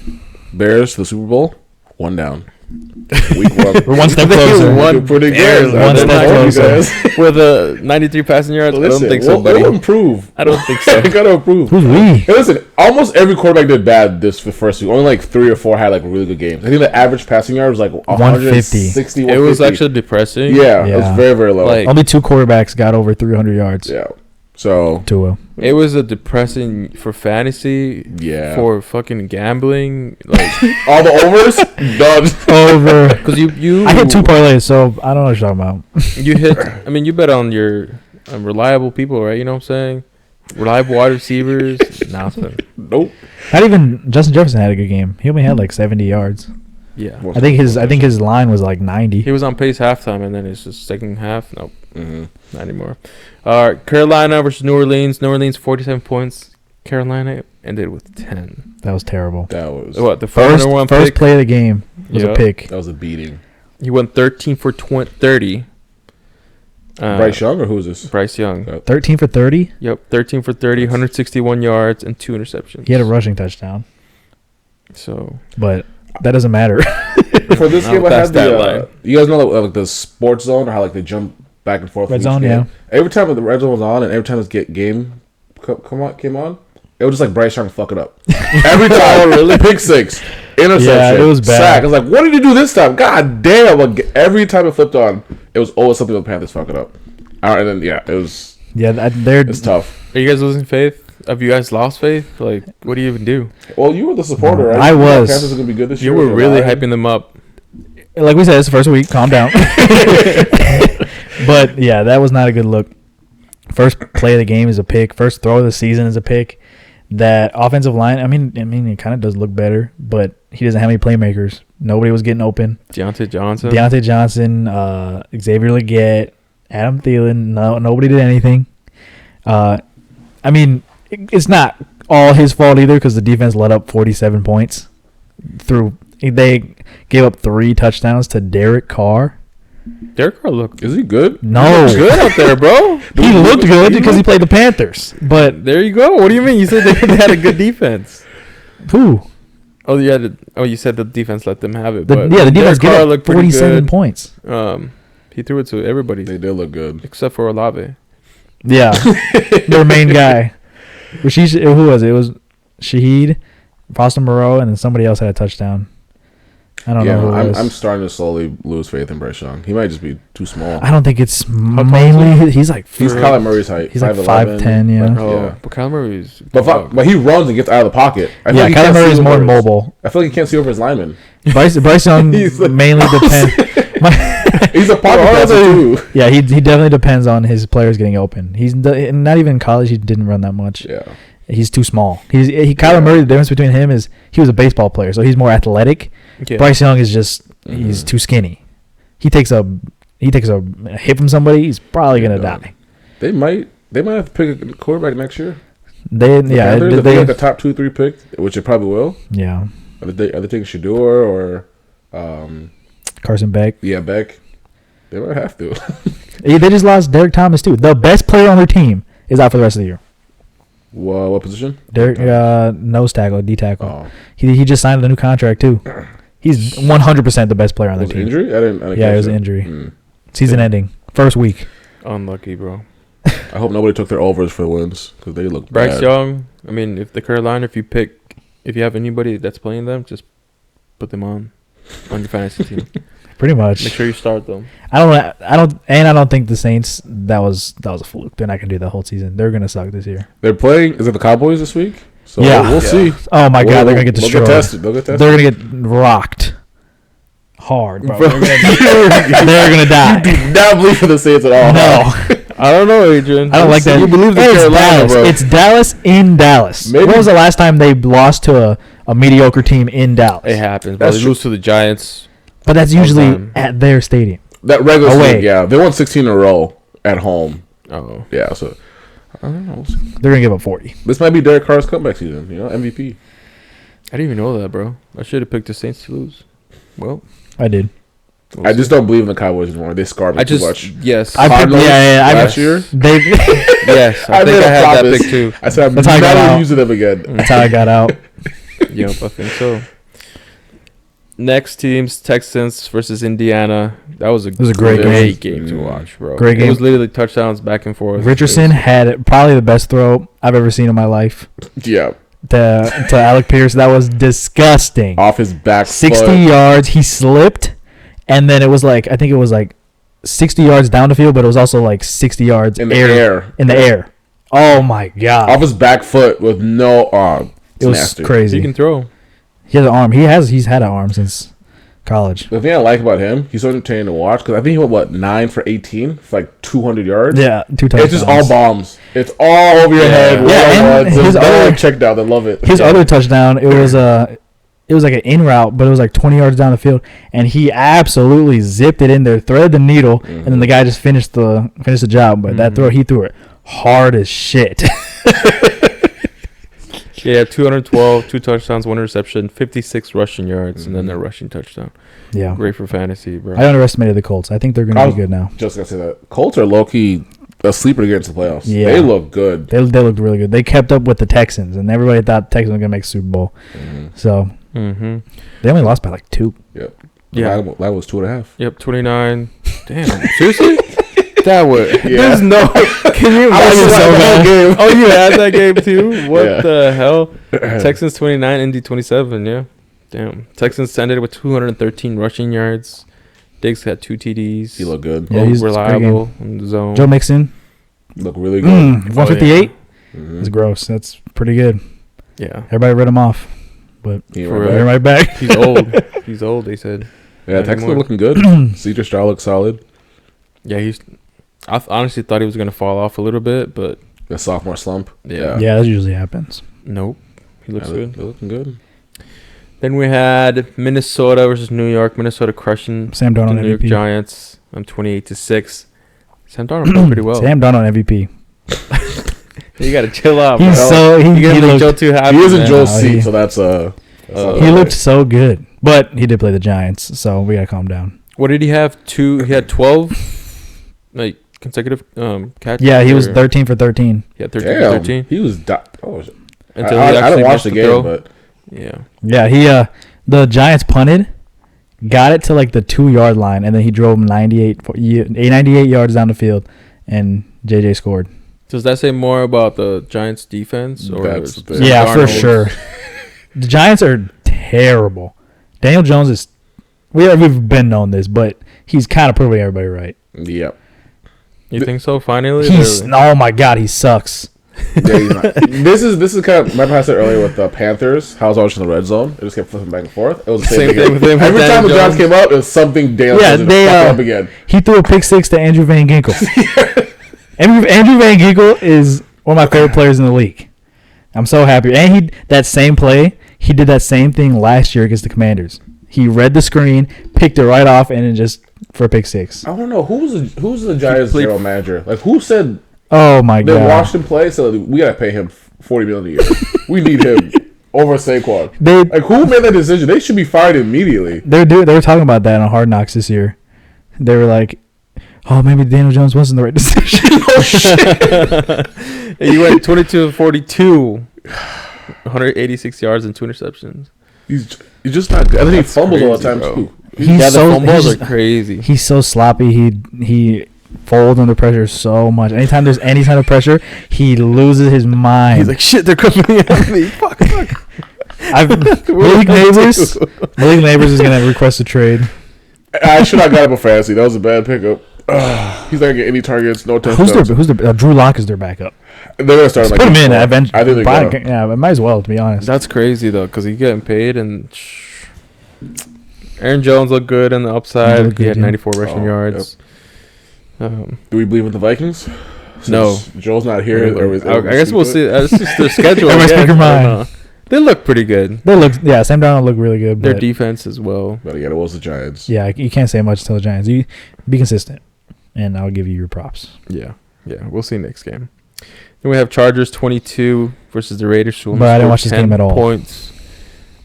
Bears to the Super Bowl, 1 down. Week 1. We're one step closer. Pretty good. One step closer. With a 93 passing yards, I don't think so, buddy. We'll improve. I don't think so. We gotta improve. Who's we? Hey, listen, almost every quarterback did bad this first week. Only like 3 or 4 had really good games. I think the average passing yard was like 160. It was actually depressing. Yeah, it was very, very low. Only 2 quarterbacks got over 300 yards. Yeah. So Tua. It was a depressing for fantasy. Yeah. For fucking gambling, all the overs done over. Because you I hit 2 parlays, so I don't know what you're talking about. You hit. I mean, you bet on your reliable people, right? You know what I'm saying? Reliable wide receivers. Nothing. Nope. Not even Justin Jefferson had a good game. He only had 70 yards. Yeah. I think his line was 90. He was on pace halftime, and then it's just second half. Nope. Not anymore. Carolina versus New Orleans. New Orleans 47 points. Carolina ended with 10. That was terrible. That was what the first play of the game was a pick. That was a beating. He went 13 for 30. Bryce Young or who is this? Bryce Young. 13 for 30? Yep, 13 for 30, 161 yards and 2 interceptions. He had a rushing touchdown. So, but that doesn't matter. For this game, I had you guys know the sports zone or how they jump back and forth. Red zone, yeah. Every time the red zone was on, and every time this game came on, it was just Bryce trying to fuck it up. Every time, really, pick 6, interception, yeah, it was bad. Sack. I was like, what did you do this time? God damn! Every time it flipped on, it was always something with the Panthers fuck it up. And then it was it's tough. Are you guys losing faith? Have you guys lost faith? What do you even do? Well, you were the supporter, right? I was. Panthers are gonna be good this year. You were really hyping them up. Like we said, it's the first week. Calm down. But yeah, that was not a good look. First play of the game is a pick. First throw of the season is a pick. That offensive line, I mean, it kind of does look better, but he doesn't have any playmakers. Nobody was getting open. Deontay Johnson, Xavier Legette, Adam Thielen. Nobody did anything. I mean, it's not all his fault either because the defense let up 47 points. They gave up 3 touchdowns to Derek Carr. Derek Carr is he good? No. He looked good out there, bro. He looked good because he played the Panthers. But there you go. What do you mean? You said they had a good defense. Who? Oh, yeah. You said the defense let them have it. The defense gave up 47 points. He threw it to everybody. They did look good. Except for Olave. Yeah. Their main guy. Who was it? It was Shaheed, Foster Moreau, and then somebody else had a touchdown. I don't know who it was. I'm starting to slowly lose faith in Bryce Young. He might just be too small. I don't think it's mainly he's Kyler Murray's height. He's 5'10", yeah. But Kyler Murray's but he runs and gets out of the pocket. Kyler Murray is more mobile. I feel like he can't see over his lineman. Bryce Young mainly depends. He's a pocket passer too. Yeah, he definitely depends on his players getting open. He's not even in college. He didn't run that much. Yeah. He's too small. Kyler Murray. The difference between him is he was a baseball player, so he's more athletic. Yeah. Bryce Young is just he's too skinny. He takes a hit from somebody, he's probably gonna die. They might have to pick a quarterback next year. They like a top 2-3 pick, which they probably will. Yeah. Are they taking Shador or Carson Beck? Yeah, Beck. They might have to. They just lost Derek Thomas too. The best player on their team is out for the rest of the year. What position? Derek, nose tackle, D tackle. Oh. He just signed a new contract too. He's 100% the best player on the team. Injury? I didn't yeah, it was an injury. Season ending, first week. Unlucky, bro. I hope nobody took their overs for wins because they look Bryce bad. Young. I mean, if you have anybody that's playing them, just put them on your fantasy team. Pretty much. Make sure you start them. I don't think the Saints that was a fluke. They're not gonna do the whole season. They're gonna suck this year. They're playing. Is it the Cowboys this week? So yeah, we'll see. Oh my God, they're gonna get destroyed. They'll get tested. They're gonna get rocked hard, bro. They're gonna die. You do not believe in the Saints at all. No. I don't know, Adrian. I don't like that. You believe in Carolina, Dallas. bro. It's Dallas in Dallas. Maybe. When was the last time they lost to a mediocre team in Dallas. It happens. But they lose to the Giants. But that's usually at their stadium. That regular season, yeah. They won 16 in a row at home. Oh. Yeah, so I don't know. They're going to give up 40. This might be Derek Carr's comeback season, MVP. I didn't even know that, bro. I should have picked the Saints to lose. Well, I did. I just don't believe in the Cowboys anymore. They scarred me too much. Yes. Last year? Yes. I think I had that pick too. I said I'm never using them again. That's how I got out. Yep, I think so. Next teams, Texans versus Indiana. That was a great game to watch, bro. Great game. It was literally touchdowns back and forth. Richardson had probably the best throw I've ever seen in my life. Yeah. To Alec Pierce. That was disgusting. Off his back 60 yards. He slipped, and then it was like, I think it was like 60 yards down the field, but it was also like 60 yards in the air. In the air. Oh, my God. Off his back foot with no arm. It was nasty. Crazy. He can throw. He has an arm. He's had an arm since college. The thing I like about him, he's so entertaining to watch because I think he went 9 for 18 for like 200 yards. Yeah, 2 touchdowns. It's just all bombs. It's all over your head. Yeah, and his other check down. I love it. His other touchdown, it was like an in route, but it was like 20 yards down the field, and he absolutely zipped it in there, threaded the needle, and then the guy just finished the job. But that throw, he threw it hard as shit. Yeah, 212, 2 touchdowns, 1 reception, 56 rushing yards, and then a rushing touchdown. Yeah. Great for fantasy, bro. I underestimated the Colts. I think they're going to be good now. Just going to say that. Colts are low-key a sleeper to get into the playoffs. Yeah. They look good. They looked really good. They kept up with the Texans, and everybody thought Texans were going to make Super Bowl. So, they only lost by like 2. Yep. Yeah. That was 2.5. Yep, 29. Damn. Seriously? That was. Yeah. There's no. Can you imagine that game? Oh, you had that game too? What the hell? Texans 29, Indy 27. Yeah. Damn. Texans ended with 213 rushing yards. Diggs had 2 TDs. He looked good. Yeah, he's reliable in the zone. Joe Mixon looked really good. 158. That's gross. That's pretty good. Yeah. Everybody read him off, but they're right back. He's old. He's old. They said. Yeah, Texans are looking good. Cedar Stroud looks solid. Yeah, I honestly thought he was going to fall off a little bit, but... The sophomore slump. Yeah, that usually happens. Nope. He looks good. They're looking good. Then we had Minnesota versus New York. Minnesota crushing Sam Darnold the New York MVP. Giants. I'm 28-6. Sam Darnold played pretty well. Sam Darnold MVP. You got to chill out, He's bro. He looked Joe too happy. He is in Joe's seat, so that's he looked so good. But he did play the Giants, so we got to calm down. What did he have? He had 12 consecutive catches? Yeah, he was 13 for 13. Yeah, 13 for 13. He was... Until I didn't watch the game, but... Yeah. Yeah, he the Giants punted, got it to like the 2-yard line, and then he drove 98 yards down the field, and JJ scored. Does that say more about the Giants' defense? Or yeah, for sure. The Giants are terrible. Daniel Jones is... We've been known this, but he's kind of proving everybody right. Yep. You think so? Finally, oh my God, he sucks. Yeah, he's not. This is kind of. Remember how I said earlier with the Panthers? How I was always in the red zone. It just kept flipping back and forth. It was the same thing with him. Every time the Giants came up, it was something Daniel Jones up again. He threw a pick 6 to Andrew Van Ginkel. Andrew Van Ginkel is one of my favorite players in the league. I'm so happy. And that same play, he did that same thing last year against the Commanders. He read the screen, picked it right off, and then just for a pick 6. I don't know who's the Giants general manager. Like who said? Oh my God! They watched him play, so we gotta pay him $40 million a year. We need him over Saquon. Who made that decision? They should be fired immediately. They were talking about that on Hard Knocks this year. They were like, "Oh, maybe Daniel Jones wasn't the right decision." Oh shit! He went 22-42, 186 yards and 2 interceptions. He's just not good. I think he fumbles all the time too. The fumbles are crazy. He's so sloppy. He folds under pressure so much. Anytime there's any kind of pressure, he loses his mind. He's like, shit, they're coming at me. Fuck. Malik Neighbors is going to request a trade. I should not got him a fantasy. That was a bad pickup. He's not going to get any targets, no touchdowns. Who's their Drew Lock is their backup. They're going to start put him in eventually. I think they yeah, might as well, to be honest. That's crazy, though, because he's getting paid, and Aaron Jones looked good on the upside. He had 94 rushing yards. Yep. Do we believe in the Vikings? No. Joel's not here. I guess we'll see. It's just their schedule. Everybody speak your mind. They look pretty good. Sam Darnold look really good. Their defense as well. But again, it was the Giants. Yeah, you can't say much to the Giants. You be consistent, and I'll give you your props. Yeah. We'll see next game. Then we have Chargers 22 versus the Raiders. But I didn't watch this game at all. Points.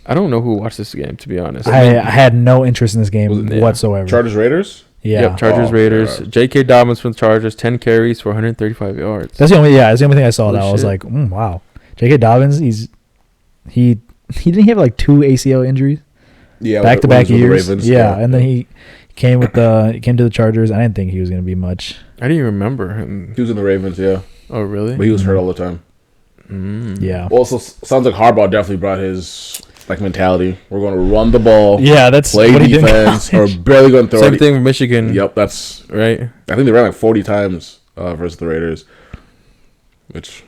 I don't know who watched this game, to be honest. I had no interest in this game whatsoever. Chargers Raiders. Yeah. Yep, Chargers Raiders. J.K. Dobbins from the Chargers, 10 carries for 135 yards. That's the only thing I saw. Holy that I was like, wow. J.K. Dobbins, he didn't have like 2 ACL injuries. Yeah, back-to-back years. And then he came to the Chargers. I didn't think he was going to be much. I didn't even remember him. He was in the Ravens, yeah. Oh, really? But he was hurt all the time. Yeah. Also, sounds like Harbaugh definitely brought his mentality. We're going to run the ball. Yeah, that's play defense. Or barely going to throw. Same thing with Michigan. Yep, that's right. I think they ran like 40 times versus the Raiders, which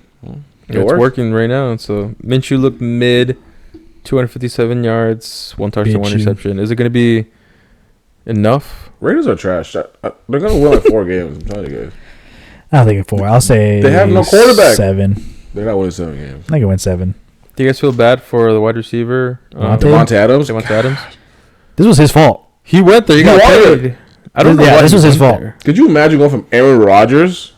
it's working right now. So Minshew looked mid, 257 yards, 1 touchdown, 1 interception. Is it going to be enough? Raiders are trash. They're going to win like 4 games. I'm telling you guys. I don't think it's 4. I'll say they have no quarterback. 7. They're not winning 7 games. I think it went 7. Do you guys feel bad for the wide receiver? Devontae Adams? This was his fault. He went there. He got paid. I don't know. Yeah, this was his fault. Could you imagine going from Aaron Rodgers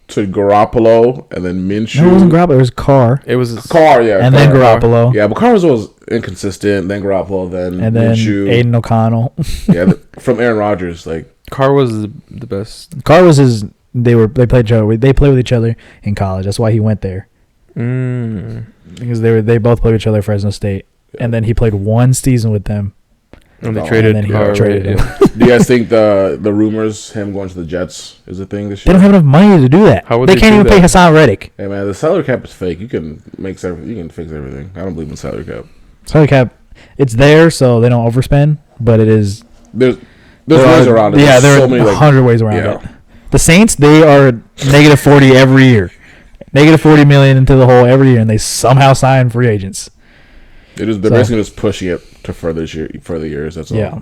to Garoppolo and then Minshew? No, it wasn't Garoppolo. It was Carr. It was Carr, yeah. And then Garoppolo. Yeah, but Carr was always inconsistent. Then Garoppolo, then Minshew. Aiden O'Connell. Yeah, from Aaron Rodgers, like Carr was the best. Carr was his. They played each other. They played with each other in college. That's why he went there. Because they both played with each other at Fresno State, and then he played 1 season with them. And they traded him. Do you guys think the rumors him going to the Jets is a thing this year? They don't have enough money to do that. They can't even pay Hassan Reddick. Hey man, the salary cap is fake. You can fix everything. I don't believe in salary cap. Salary cap, it's there so they don't overspend, but it is. There's ways around it. Yeah, there are 100 ways around it. The Saints, they are negative 40 every year. Negative 40 million into the hole every year, and they somehow sign free agents. They're basically just pushing it to further years. That's all. Yeah.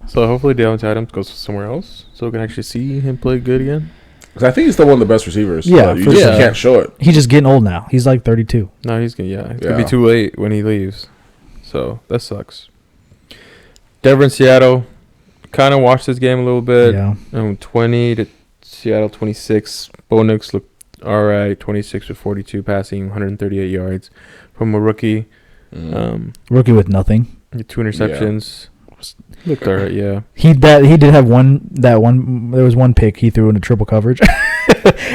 So hopefully Devontae Adams goes somewhere else, so we can actually see him play good again. Because I think he's still one of the best receivers. Yeah, you just can't show it. He's just getting old now. He's like 32. No, he's gonna be too late when he leaves. So that sucks. Denver and Seattle. Kind of watched this game a little bit. Yeah. 20 to Seattle 26. Bo Nix looked all right. 26 with 42 passing, 138 yards from a rookie. Rookie with nothing. 2 interceptions. Yeah. Looked all right. Yeah. He did have one. There was one pick he threw into triple coverage,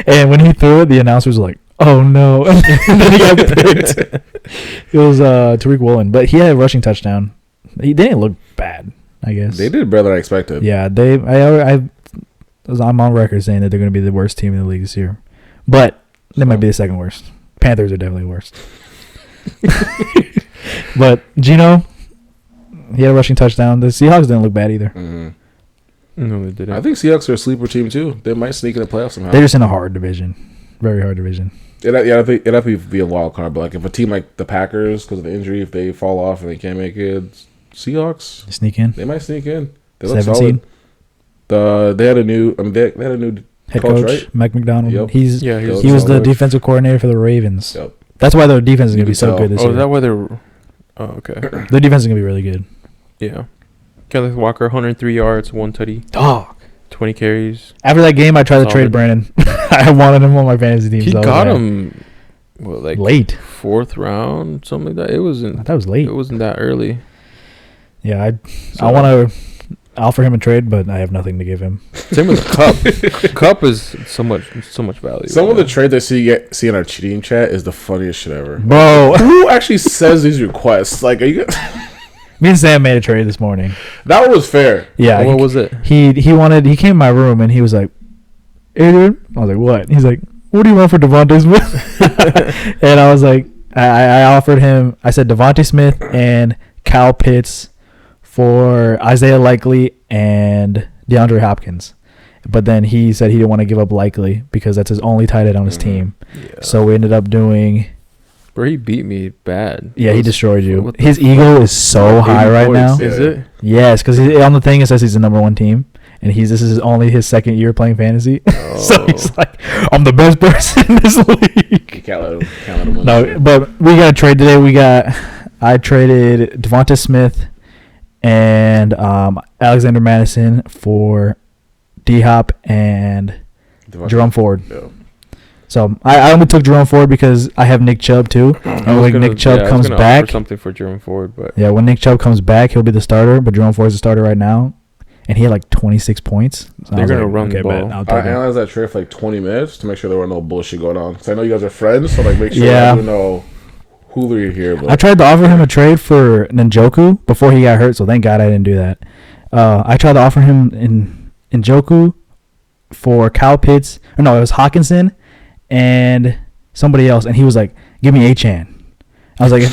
and when he threw it, the announcer was like, "Oh no!" and then he got picked. It was Tariq Woolen, but he had a rushing touchdown. He didn't look bad. I guess they did better than I expected. Yeah, I'm on record saying that they're going to be the worst team in the league this year, but they might be the second worst. Panthers are definitely worst. But Geno, he had a rushing touchdown. The Seahawks didn't look bad either. Mm-hmm. No, they didn't. I think Seahawks are a sleeper team too. They might sneak in the playoffs somehow. They're just in a hard division, very hard division. It'd have to be a wild card, but like if a team like the Packers, because of the injury, if they fall off and they can't make it. Seahawks sneak in. They might sneak in. They look solid. They had a new. They had a new head coach, right? Mike McDonald. Yep. He was the defensive coordinator for the Ravens. Yep. That's why their defense is going to be so good this year. Is that why they're? Oh, okay. Their defense is going to be really good. Yeah. Kenneth Walker, 103 yards, 1 tutty. Dog. 20 carries. After that game, I tried to trade Brandon. I wanted him on my fantasy team. He got him. Well, like late, 4th round, something like that. It wasn't. That was late. It wasn't that early. Yeah, I want to offer him a trade, but I have nothing to give him. Same with Cup. Cup is so much value. Some of the trades I see in our cheating chat is the funniest shit ever, bro. Who actually says these requests? Like, are you? Me and Sam made a trade this morning. That one was fair. Yeah. What was it? He came in my room and he was like, "Adrian," I was like, "What?" He's like, "What do you want for Devontae Smith?" And I was like, I offered him. I said Devontae Smith and Kyle Pitts for Isaiah Likely and DeAndre Hopkins. But then he said he didn't want to give up Likely because that's his only tight end on his team. Yeah. So we ended up doing... Bro, he beat me bad. Yeah, he destroyed you. His ego is so high right now. Is it? Yes, because on the thing it says he's the number 1 team. and this is only his second year playing fantasy. So he's like, I'm the best person in this league. You can't let him win. No, but we got a trade today. I traded Devonta Smith and Alexander Madison for D-Hop and Jerome Ford. Yeah. So I only took Jerome Ford because I have Nick Chubb too. And when Nick Chubb comes back, offer something for Jerome Ford, but yeah, when Nick Chubb comes back, he'll be the starter. But Jerome Ford's the starter right now, and he had like 26 points. So they're gonna run the ball. I analyzed that trade for like 20 minutes to make sure there were no bullshit going on. Because I know you guys are friends, so like make sure I do know who they're here. But I tried to offer him a trade for Njoku before he got hurt, so thank God I didn't do that. I tried to offer him Njoku for Kyle Pitts. Or no, it was Hawkinson and somebody else, and he was like, "Give me Achane." I was like,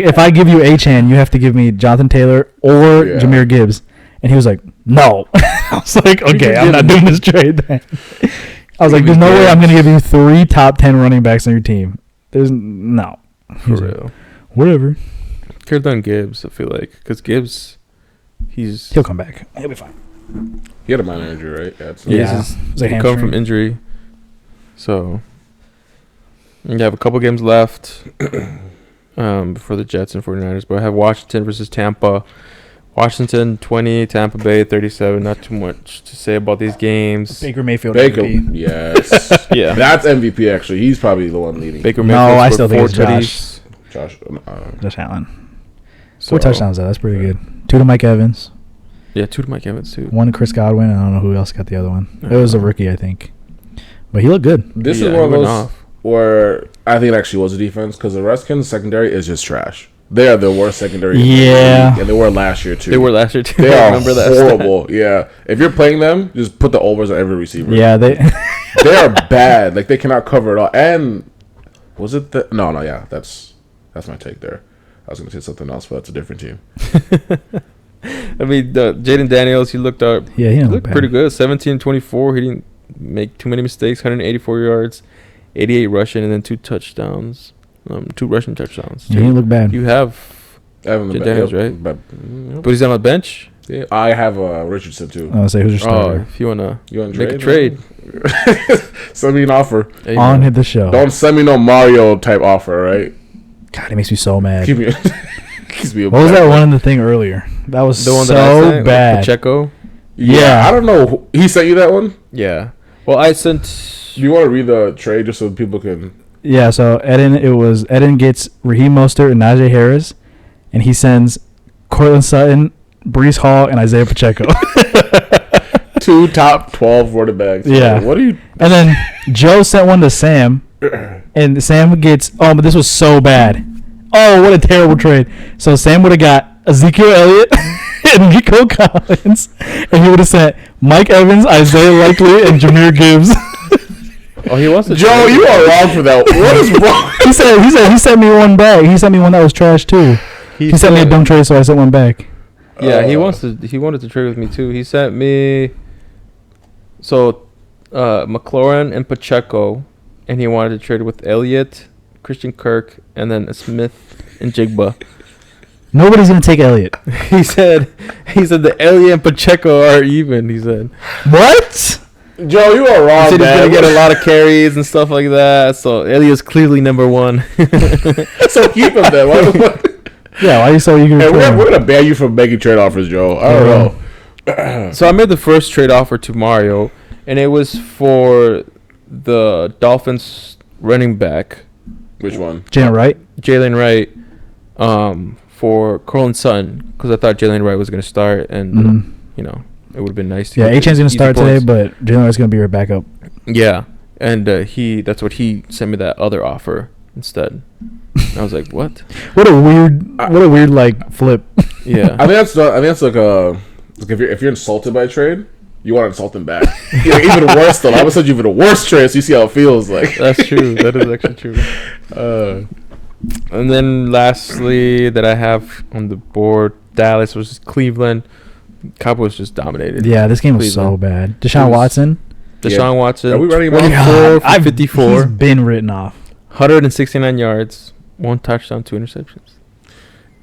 if I give you Achane, you have to give me Jonathan Taylor or Jahmyr Gibbs. And he was like, "No." I was like, "Okay, I'm not doing this trade then." I was like, "There's no way I'm gonna give you 3 top 10 running backs on your team. There's no." For real. Like, whatever. Could have done Gibbs. I feel like because Gibbs, he'll come back. He'll be fine. He had a minor injury, right? He come from injury. So, you have a couple games left before the Jets and 49ers. But I have Washington versus Tampa. Washington 20, Tampa Bay 37. Not too much to say about these games. Baker Mayfield MVP. Yes. Yeah. That's MVP, actually. He's probably the one leading. Baker Mayfield I still think it's Josh Allen. So, 4 touchdowns, though. That's pretty good. 2 to Mike Evans. Yeah, 2 to Mike Evans, too. 1 to Chris Godwin. I don't know who else got the other one. It was a rookie, I think. But he looked good. This is one of those where I think it actually was a defense because the Redskins secondary is just trash. They are the worst secondary. Yeah. And they were last year, too. They are remember that horrible. Stat. Yeah. If you're playing them, just put the overs on every receiver. Yeah, they are bad. Like, they cannot cover it all. And was it the... No, yeah. That's my take there. I was going to say something else, but that's a different team. I mean, Jaden Daniels, he looked up. Yeah, he looked pretty good. 17-24. He didn't make too many mistakes. 184 yards, 88 rushing, and then 2 touchdowns. 2 rushing touchdowns. He didn't look bad. You have Jaden Daniels, right? But he's on the bench. Yeah, I have Richardson too. I was say who's your starter? If you wanna make a trade, send me an offer. Hey, on hit the show. Don't send me no Mario type offer, right? God, it makes me so mad. What was that one in the thing earlier? That was the one so that bad. Like Pacheco. Yeah, I don't know. He sent you that one. Yeah. Well, I sent. Do you want to read the trade just so people can? Yeah. So Eden gets Raheem Mostert and Najee Harris, and he sends Cortland Sutton, Breece Hall, and Isaiah Pacheco. 2 top 12 running backs. Yeah. What are you? And then Joe sent one to Sam, and Sam gets. Oh, but this was so bad. Oh, what a terrible trade. So Sam would have got Ezekiel Elliott and Nico Collins, and he would have sent Mike Evans, Isaiah Likely, and Jahmyr Gibbs. Oh, he wants to. Joe, you are wrong for that. What is wrong? He sent me one back. He sent me one that was trash too. He sent me a dumb trade, so I sent one back. Yeah, he wanted to trade with me too. He sent me McLaurin and Pacheco, and he wanted to trade with Elliott, Christian Kirk, and then Smith and Jigba. Nobody's gonna take Elliott. He said the Elliott and Pacheco are even. He said, "What?" Joe, you are wrong. He said he's gonna get a lot of carries and stuff like that. So Elliott's clearly number 1. So keep him then. Yeah, why are you so eager? Hey, we're gonna ban you from making trade offers, Joe. I don't know. So I made the first trade offer to Mario, and it was for the Dolphins running back. Which one? Jalen Wright. For Cortland Sutton, because I thought Jalen Wright was going to start, and it would have been nice to. Yeah, Achane's going to start today, but Jalen Wright's going to be your backup. Yeah, and that's what he sent me that other offer instead. I was like, what? What a weird like flip. Yeah, I think that's like if you're insulted by a trade, you want to insult him back. Even worse though. I would send you even a worse trade, so you see how it feels like. That's true. That is actually true. And then lastly that I have on the board, Dallas versus Cleveland. Cowboys just dominated. Yeah, this game was so bad. Deshaun Watson. Are we running 24 for 54. He's been written off. 169 yards, 1 touchdown, 2 interceptions.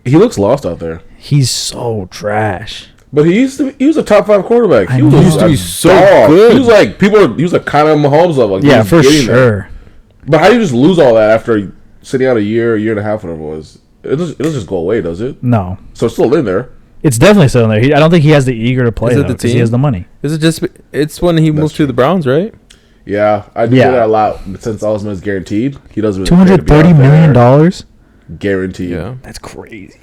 He looks lost out there. He's so trash. But he was a top 5 quarterback. He used to be so good. He was like he was a kind of Mahomes level. Like, yeah, for sure. There. But how do you just lose all that after sitting out a year and a half, whatever it was? It doesn't just go away, does it? No. So it's still in there. It's definitely still in there. I don't think he has the eager to play. Is it the team? He has the money. Is it just? It's when he moved to the Browns, right? Yeah, I do that a lot since Osman is guaranteed. He doesn't. $230 million guaranteed. Yeah, that's crazy.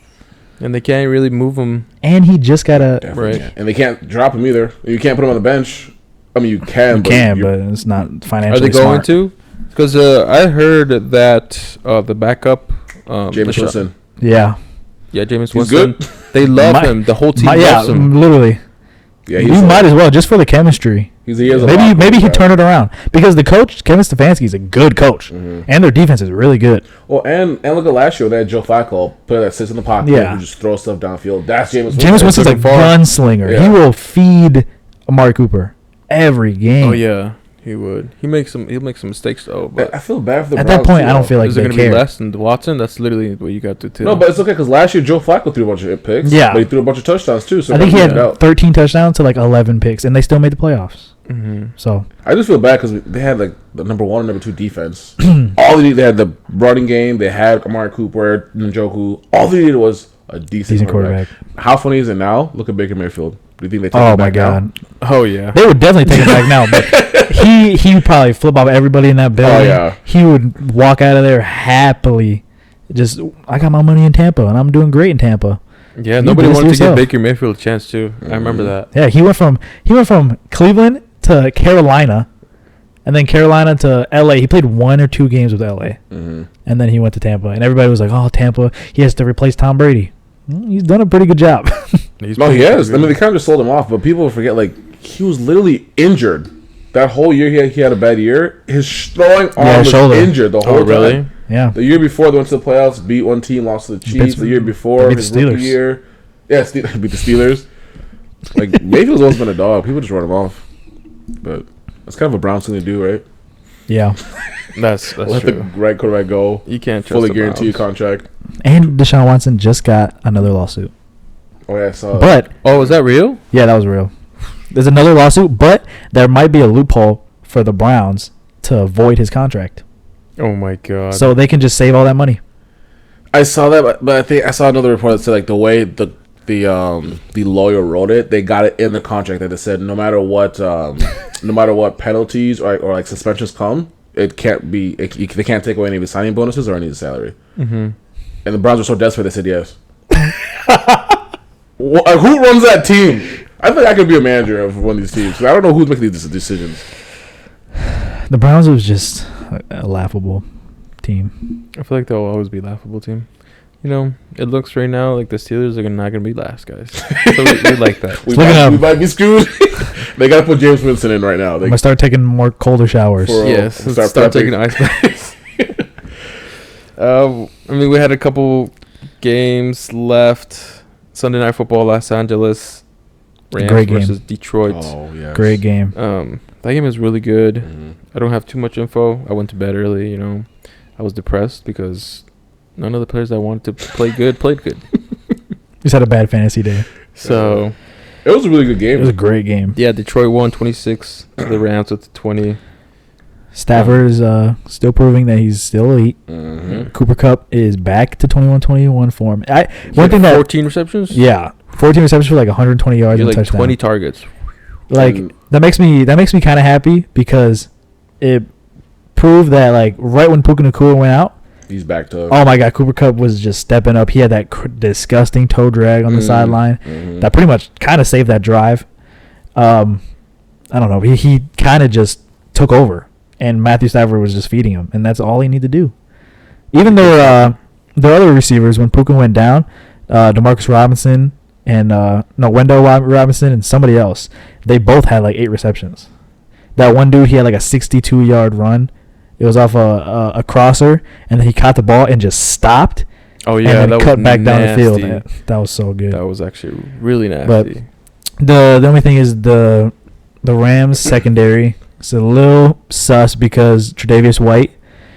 And they can't really move him. And he just got a right. Can't. And they can't drop him either. You can't put him on the bench. I mean, you can. But it's not financially. Are they going smart. to? Because I heard that the backup, Jameis Winston. Yeah. Yeah, Jameis He's Winston. Good. They love him. The whole team loves him. Literally. Yeah, you might as well, just for the chemistry. Maybe he'd turn it around, because the coach Kevin Stefanski is a good coach, and their defense is really good. Well, and look at last year, they had Joe Flacco, player that sits in the pocket who just throws stuff downfield. That's Jameis Winston. Jameis Winston's a gunslinger. Yeah. He will feed Amari Cooper every game. Oh yeah. He would. He'll make some mistakes though. But I feel bad for the Browns. At that point, I don't feel like is they it going to be less than Watson? That's literally what you got to do. No, but it's okay because last year Joe Flacco threw a bunch of picks. Yeah, but he threw a bunch of touchdowns too. So I think he had 13 touchdowns to like 11 picks, and they still made the playoffs. Mm-hmm. So I just feel bad because they had like the number 1 and number 2 defense. All they had the running game. They had Amari Cooper, Njoku. All they needed was a decent quarterback. How funny is it now? Look at Baker Mayfield. Do you think they take him back now? Oh yeah, they would definitely take him back now. But he would probably flip off everybody in that building. Oh yeah, he would walk out of there happily. Just, I got my money in Tampa and I'm doing great in Tampa. Yeah, nobody wanted to give Baker Mayfield a chance too. I remember that. Yeah, he went from Cleveland to Carolina, and then Carolina to LA. He played 1 or 2 games with LA, and then he went to Tampa, and everybody was like, "Oh, Tampa, he has to replace Tom Brady." He's done a pretty good job. He has. I mean, they kind of just sold him off, but people forget, like, he was literally injured. That whole year he had a bad year. His throwing arm was injured the whole time. Really? Yeah. The year before they went to the playoffs, beat one team, lost to the Chiefs. The year before, his rookie year. Yeah, beat the Steelers. Like, Mayfield's always been a dog. People just run him off. But that's kind of a Browns thing to do, right? Yeah. That's Let true. the right quarterback go. You can't trust fully guarantee contract. And Deshaun Watson just got another lawsuit. Oh yeah, I saw that. But was that real? Yeah, that was real. There's another lawsuit, but there might be a loophole for the Browns to avoid his contract. Oh my god! So they can just save all that money. I saw that, but I think I saw another report that said like the way the lawyer wrote it, they got it in the contract that it said no matter what penalties or like suspensions come, it can't be they can't take away any of his signing bonuses or any of his salary. Mm-hmm. And the Browns were so desperate they said yes. Who runs that team? I think I could be a manager of one of these teams. I don't know who's making these decisions. The Browns was just a laughable team. I feel like they'll always be a laughable team. You know, it looks right now like the Steelers are not going to be last, guys. So we like that. we might be screwed. They got to put James Winston in right now. I'm going to start taking more colder showers. Yes, start taking ice baths. I mean, we had a couple games left. Sunday Night Football, Los Angeles Rams versus Detroit. Oh, yes. Great game. That game is really good. Mm-hmm. I don't have too much info. I went to bed early, you know. I was depressed because none of the players I wanted to play good played good. Just had a bad fantasy day. So it was a really good game. It was a great game. Yeah, Detroit won 26 to the Rams with 20. Stafford is still proving that he's still elite. Mm-hmm. Cooper Kupp is back to 21-21 form. 14 receptions? Yeah. 14 receptions for like 120 yards and like touchdown. 20 targets. Like that makes me kind of happy because it proved that like right when Puka Nacua went out, he's back to. Oh my God, Cooper Kupp was just stepping up. He had that disgusting toe drag on the sideline that pretty much kind of saved that drive. I don't know. He kind of just took over, and Matthew Stafford was just feeding him, and that's all he needed to do. Even their other receivers, when Puka went down, Demarcus Robinson and Wendell Robinson and somebody else, they both had like 8 receptions. That one dude, he had like a 62-yard run. It was off a crosser, and then he caught the ball and just stopped. Oh yeah, and then cut back nasty. down the field. Man, that was so good. That was actually really nasty. But the only thing is the Rams secondary is a little sus because Tre'Davious White,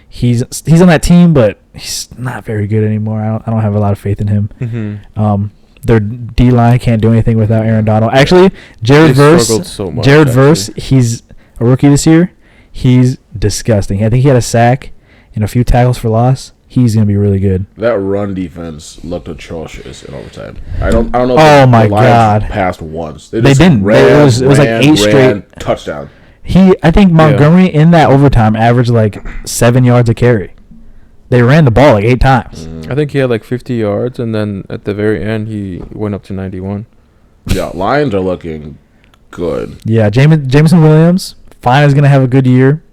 he's on that team, but he's not very good anymore. I don't have a lot of faith in him. Mm-hmm. Their D line can't do anything without Aaron Donald. Actually, Jared Verse, he's a rookie this year. He's disgusting. I think he had a sack and a few tackles for loss. He's gonna be really good. That run defense looked atrocious in overtime. I don't know. Oh my God! Passed once. They didn't. It was like 8 straight touchdown. I think Montgomery in that overtime averaged like 7 yards a carry. They ran the ball like 8 times. I think he had like 50 yards, and then at the very end he went up to 91. Yeah, Lions are looking good. Yeah, Jameson Williams, fine, is gonna have a good year.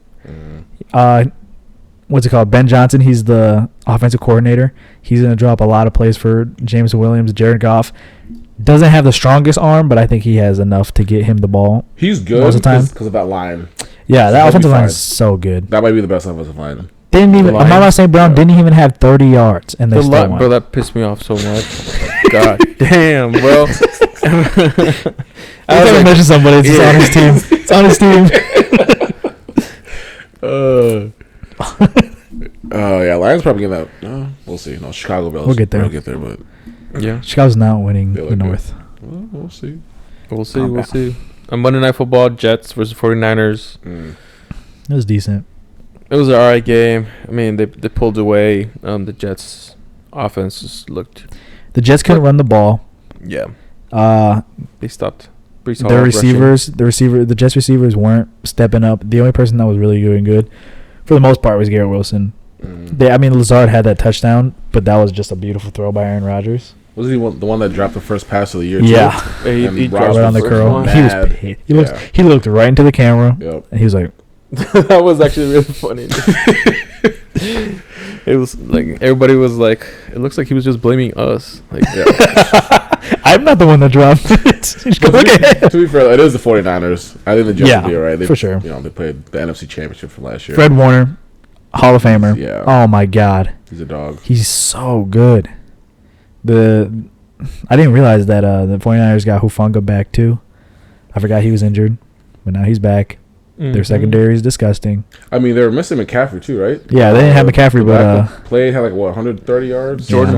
What's it called? Ben Johnson, he's the offensive coordinator. He's going to drop a lot of plays for Jameson Williams. Jared Goff doesn't have the strongest arm, but I think he has enough to get him the ball. He's good because of that line. Yeah, that offensive line is so good. That might be the best offensive line. Amon St. Brown didn't even have 30 yards, and they still won. Bro, that pissed me off so much. God damn, bro. I was going to mention somebody. It's on his team. It's on his team. Yeah, Lions probably get that. We'll see. No, Chicago Bears. We'll get there. But yeah, Chicago's not winning the North. Well, we'll see. We'll see. On Monday Night Football, Jets versus 49ers. It was decent. It was an alright game. I mean, they pulled away. The Jets' offense just looked. The Jets couldn't run the ball. Yeah. They stopped. The Jets receivers weren't stepping up. The only person that was really doing good, for the most part, was Garrett Wilson. Lazard had that touchdown, but that was just a beautiful throw by Aaron Rodgers. Was he the one that dropped the first pass of the year? Yeah, he dropped right on the curl. He was pissed. He looked right into the camera, and he was like, "That was actually really funny." It was like everybody was like, "It looks like he was just blaming us." Like, I'm not the one that dropped it. To be fair, it is the 49ers. I think the Jets will be all right. For sure. They played the NFC Championship from last year. Fred Warner, Hall of Famer. Yeah. Oh my God. He's a dog. He's so good. I didn't realize that the 49ers got Hufanga back too. I forgot he was injured, but now he's back. Their secondary is disgusting. I mean, they were missing McCaffrey too, right? Yeah, they didn't have McCaffrey, but had 130 yards. Jordan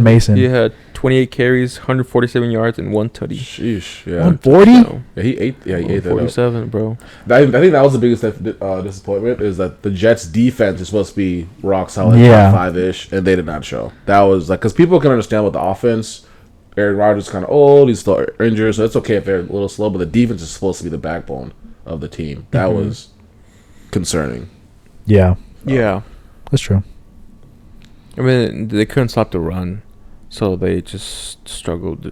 Mason. He had 28 carries, 147 yards, and 1 tutty. Sheesh, yeah. 140? Yeah, he ate that. 47, bro. I think that was the biggest disappointment is that the Jets' defense is supposed to be rock solid, 5-ish, and they did not show. That was like because people can understand with the offense. Aaron Rodgers is kind of old. He's still injured, so it's okay if they're a little slow. But the defense is supposed to be the backbone of the team. That was concerning. Yeah. Yeah. That's true. I mean, they couldn't stop the run, so they just struggled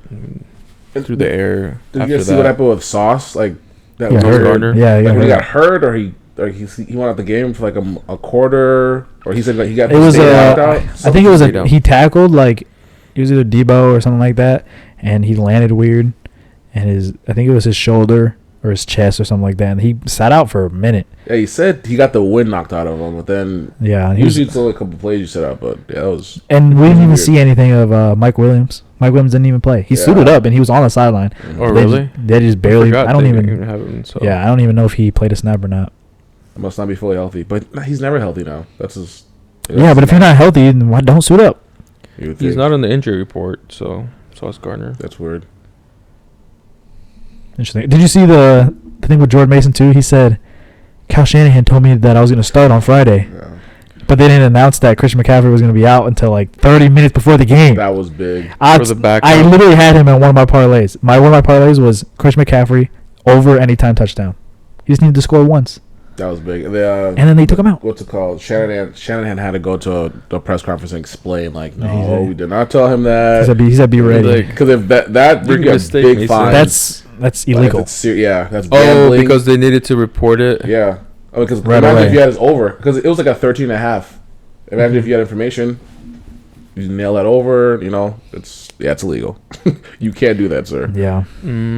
through the air. Did you guys see what happened with Sauce? Like that was Gardner. Yeah, he got hurt, or he went out the game for like a quarter, or he said like he got. It was out. I think it was he tackled like it was either Debo or something like that, and he landed weird, and I think it was his shoulder or his chest or something like that, and he sat out for a minute. Yeah, he said he got the wind knocked out of him, but then usually it's only a couple plays you set out, but yeah, that was. And we didn't even see anything of Mike Williams. Mike Williams didn't even play. He suited up and he was on the sideline. Oh, really? They just barely. I don't even have him. So. Yeah, I don't even know if he played a snap or not. He must not be fully healthy, but he's never healthy now. That's his. Yeah, but if you're not healthy, then why don't suit up? He's not on the injury report, so it's Gardner. That's weird. Interesting. Did you see the thing with Jordan Mason too? He said, Kyle Shanahan told me that I was going to start on Friday. Yeah. But they didn't announce that Christian McCaffrey was going to be out until like 30 minutes before the game. That was big. For the backup. I literally had him in one of my parlays. One of my parlays was Christian McCaffrey over anytime touchdown. He just needed to score once. That was big. And then they took him out. What's it called? Shanahan had to go to the press conference and explain, like, no, we did not tell him that. He said be ready. Because if that you get big fines. That's illegal. That's gambling. Oh, because they needed to report it? Yeah. Because imagine if you had it over. Because it was like a 13.5. Imagine if you had information. You nail that over, it's illegal. You can't do that, sir. Yeah.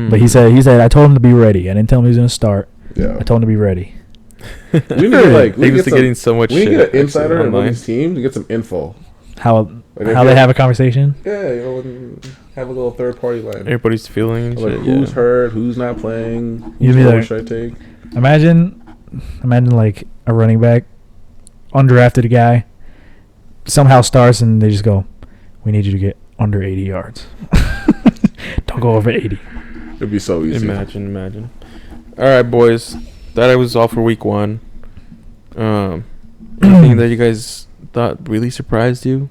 But he said I told him to be ready. I didn't tell him he was going to start. Yeah. I told him to be ready. We need getting so much shit. We need to get an insider in one of these teams to get some info. How they have a conversation? Yeah, have a little third party line. Everybody's feeling like shit, who's hurt, who's not playing, who's should I take? Imagine like a running back, undrafted guy, somehow starts and they just go, "We need you to get under 80 yards." Don't go over 80. It'd be so easy. Imagine. All right, boys. That was all for week 1. Anything that you guys thought really surprised you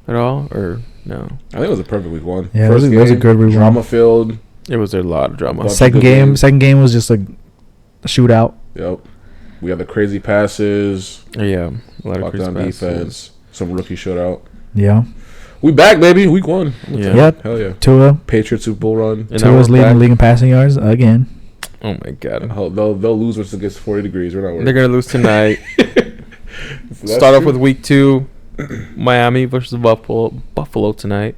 at all, or no? I think it was a perfect week 1. Yeah, it was a good week. Drama filled. It was a lot of drama. Second game was just like a shootout. Yep. We had the crazy passes. Yeah, a lot of crazy passes. Defense. Some rookie shootout. Yeah. We back, baby. Week 1. Yeah. Yep. Hell yeah. Tua. Patriots Super Bowl run. Tua's leading the league in passing yards again. Oh my god. They'll lose once it gets 40 degrees. We're not worried. They're gonna lose tonight. Start off with week 2. Miami versus Buffalo tonight.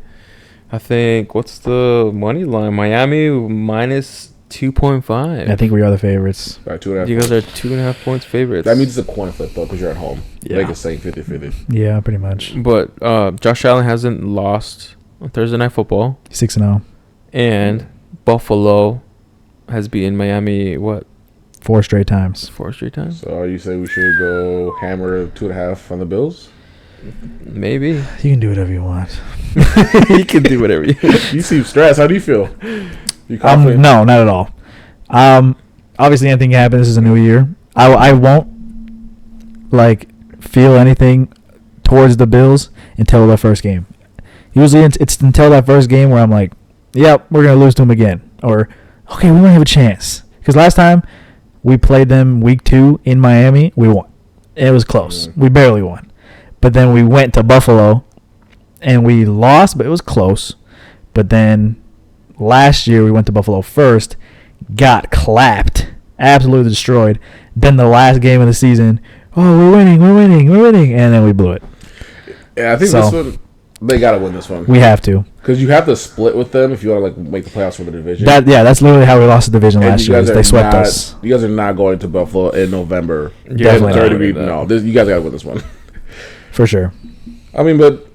I think, what's the money line? Miami minus 2.5. I think we are the favorites. Right, 2.5. You guys are 2.5 points favorites. That means it's a coin flip, though, because you're at home. Yeah. Like it's saying 50-50. Yeah, pretty much. But Josh Allen hasn't lost on Thursday Night Football. 6-0. And Buffalo has beaten Miami, what? 4 straight times. 4 straight times? So are you saying we should go hammer 2.5 on the Bills? Maybe. You can do whatever you want. You can do whatever you want. You seem stressed. How do you feel? You confident? No, not at all. Obviously anything can happen. This is a new year. I won't feel anything towards the Bills until the first game. Usually it's until that first game where I'm like, yep, we're gonna lose to them again, or okay, we might have a chance. Because last time we played them week 2 in Miami, we won. It was close. We barely won. But then we went to Buffalo and we lost, but it was close. But then last year we went to Buffalo first, got clapped, absolutely destroyed. Then the last game of the season, we're winning, and then we blew it. Yeah, I think this one, they got to win this one. We have to. Because you have to split with them if you want to make the playoffs for the division. That's literally how we lost the division last year. They swept us. You guys are not going to Buffalo in November. Definitely not. No, you guys got to win this one. For sure. I mean, but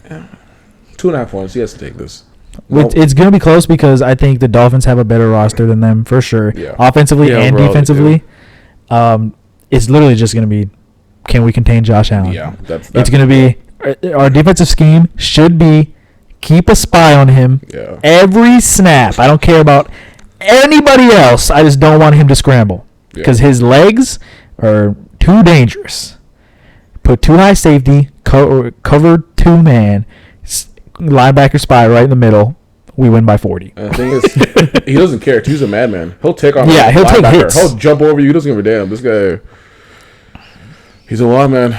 2.5 points. He has to take this. It's going to be close because I think the Dolphins have a better roster than them, for sure. Yeah. Offensively and defensively. It's literally just going to be, can we contain Josh Allen? Yeah. It's going to be, our defensive scheme should be, keep a spy on him every snap. I don't care about anybody else. I just don't want him to scramble because his legs are too dangerous. Put 2 high safety, cover 2-man, linebacker spy right in the middle. We win by 40. And the thing is, he doesn't care. He's a madman. He'll take on he'll take hits. He'll jump over you. He doesn't give a damn. This guy, he's a wild man.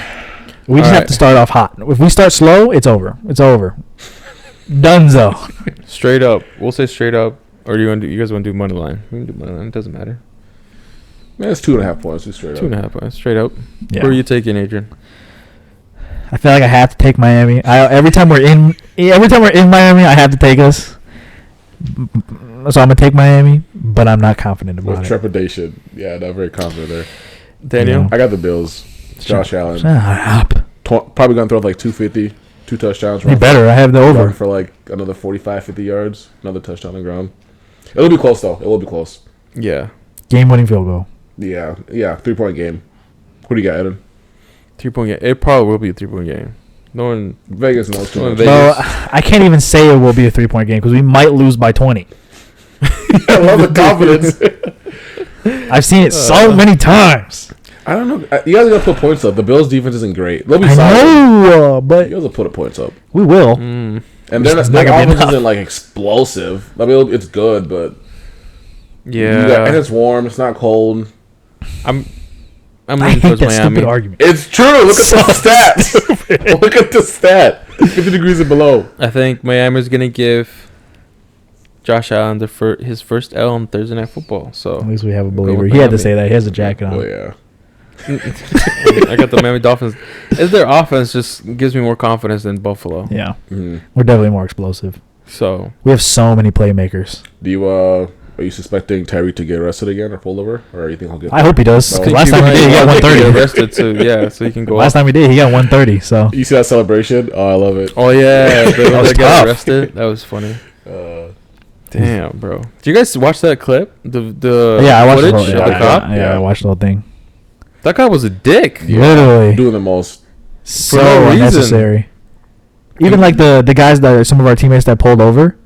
We just have to start off hot. If we start slow, it's over. It's over. Dunzo. Straight up. We'll say straight up. Or you guys want to do money line? We can do money line. It doesn't matter. Man, it's 2.5 points. Just straight up. 2.5 points. Straight up. Yeah. Who are you taking, Adrian? I feel like I have to take Miami. Every time we're in Miami, I have to take us. So I'm gonna take Miami, but I'm not confident about it. With trepidation. Yeah, not very confident there. Daniel? I got the Bills. Josh Allen. Shut up. Probably gonna throw 250, 2 touchdowns. You better. I have the over for another 45, 50 yards. Another touchdown on the ground. It'll be close though. It will be close. Yeah. Game-winning field goal. Yeah. 3-point game. Who do you got, Adam? 3-point game. It probably will be a 3-point game. No one. Vegas knows too much. Well, I can't even say it will be a 3-point game because we might lose by 20. I love the confidence. I've seen it so many times. I don't know. You guys gotta put points up. The Bills' defense isn't great. They'll be I know, but you guys will put points up. We will. And their offense isn't explosive. I mean, it's good, but and it's warm. It's not cold. I'm I leaning hate towards that Miami. stupid argument. It's true. Look at the stats. Look at the stat. 50 degrees and below. I think Miami's gonna give Josh Allen his first L on Thursday Night Football. So at least we have a believer. He had to say that. He has a jacket on. Oh yeah. I got the Miami Dolphins. Their offense just gives me more confidence than Buffalo. Yeah, we're definitely more explosive. So we have so many playmakers. Do you are you suspecting Tyree to get arrested again or pulled over, or you think he'll get? I hope he does. No. Last time he did, he got 130. Arrested too. So he can go. Last time he did, he got 130. So you see that celebration? Oh, I love it. Oh yeah, they got tough. arrested. That was funny. Damn, bro. Did you guys watch that clip? The I watched footage the whole, of the cop. Yeah, I watched the whole thing. That guy was a dick. Yeah. Literally doing the most. So no reason. unnecessary. Even the guys some of our teammates that pulled over,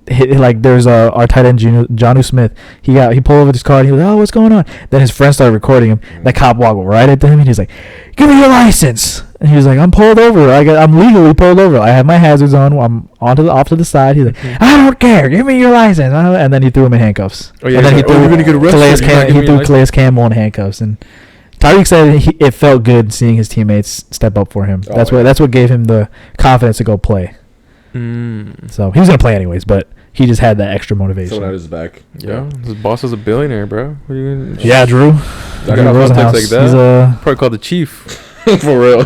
like there's our tight end Jonnu Smith. He pulled over this car and he was like, oh, what's going on? Then his friend started recording him. The cop walked right at him and he's like, give me your license. And he was like, I'm pulled over. I'm legally pulled over. I have my hazards on. I'm off to the side. He's like, I don't care. Give me your license. And then he threw him in handcuffs. Oh yeah. And then he threw Calais Campbell in handcuffs. And Tyreek said it felt good seeing his teammates step up for him. That's what gave him the confidence to go play. So he was gonna play anyways, but he just had that extra motivation. Someone at his back. Yeah, his boss is a billionaire, bro. What are you gonna... Yeah, Drew. I got Rosenhaus. Like that. He's probably called the chief. For real.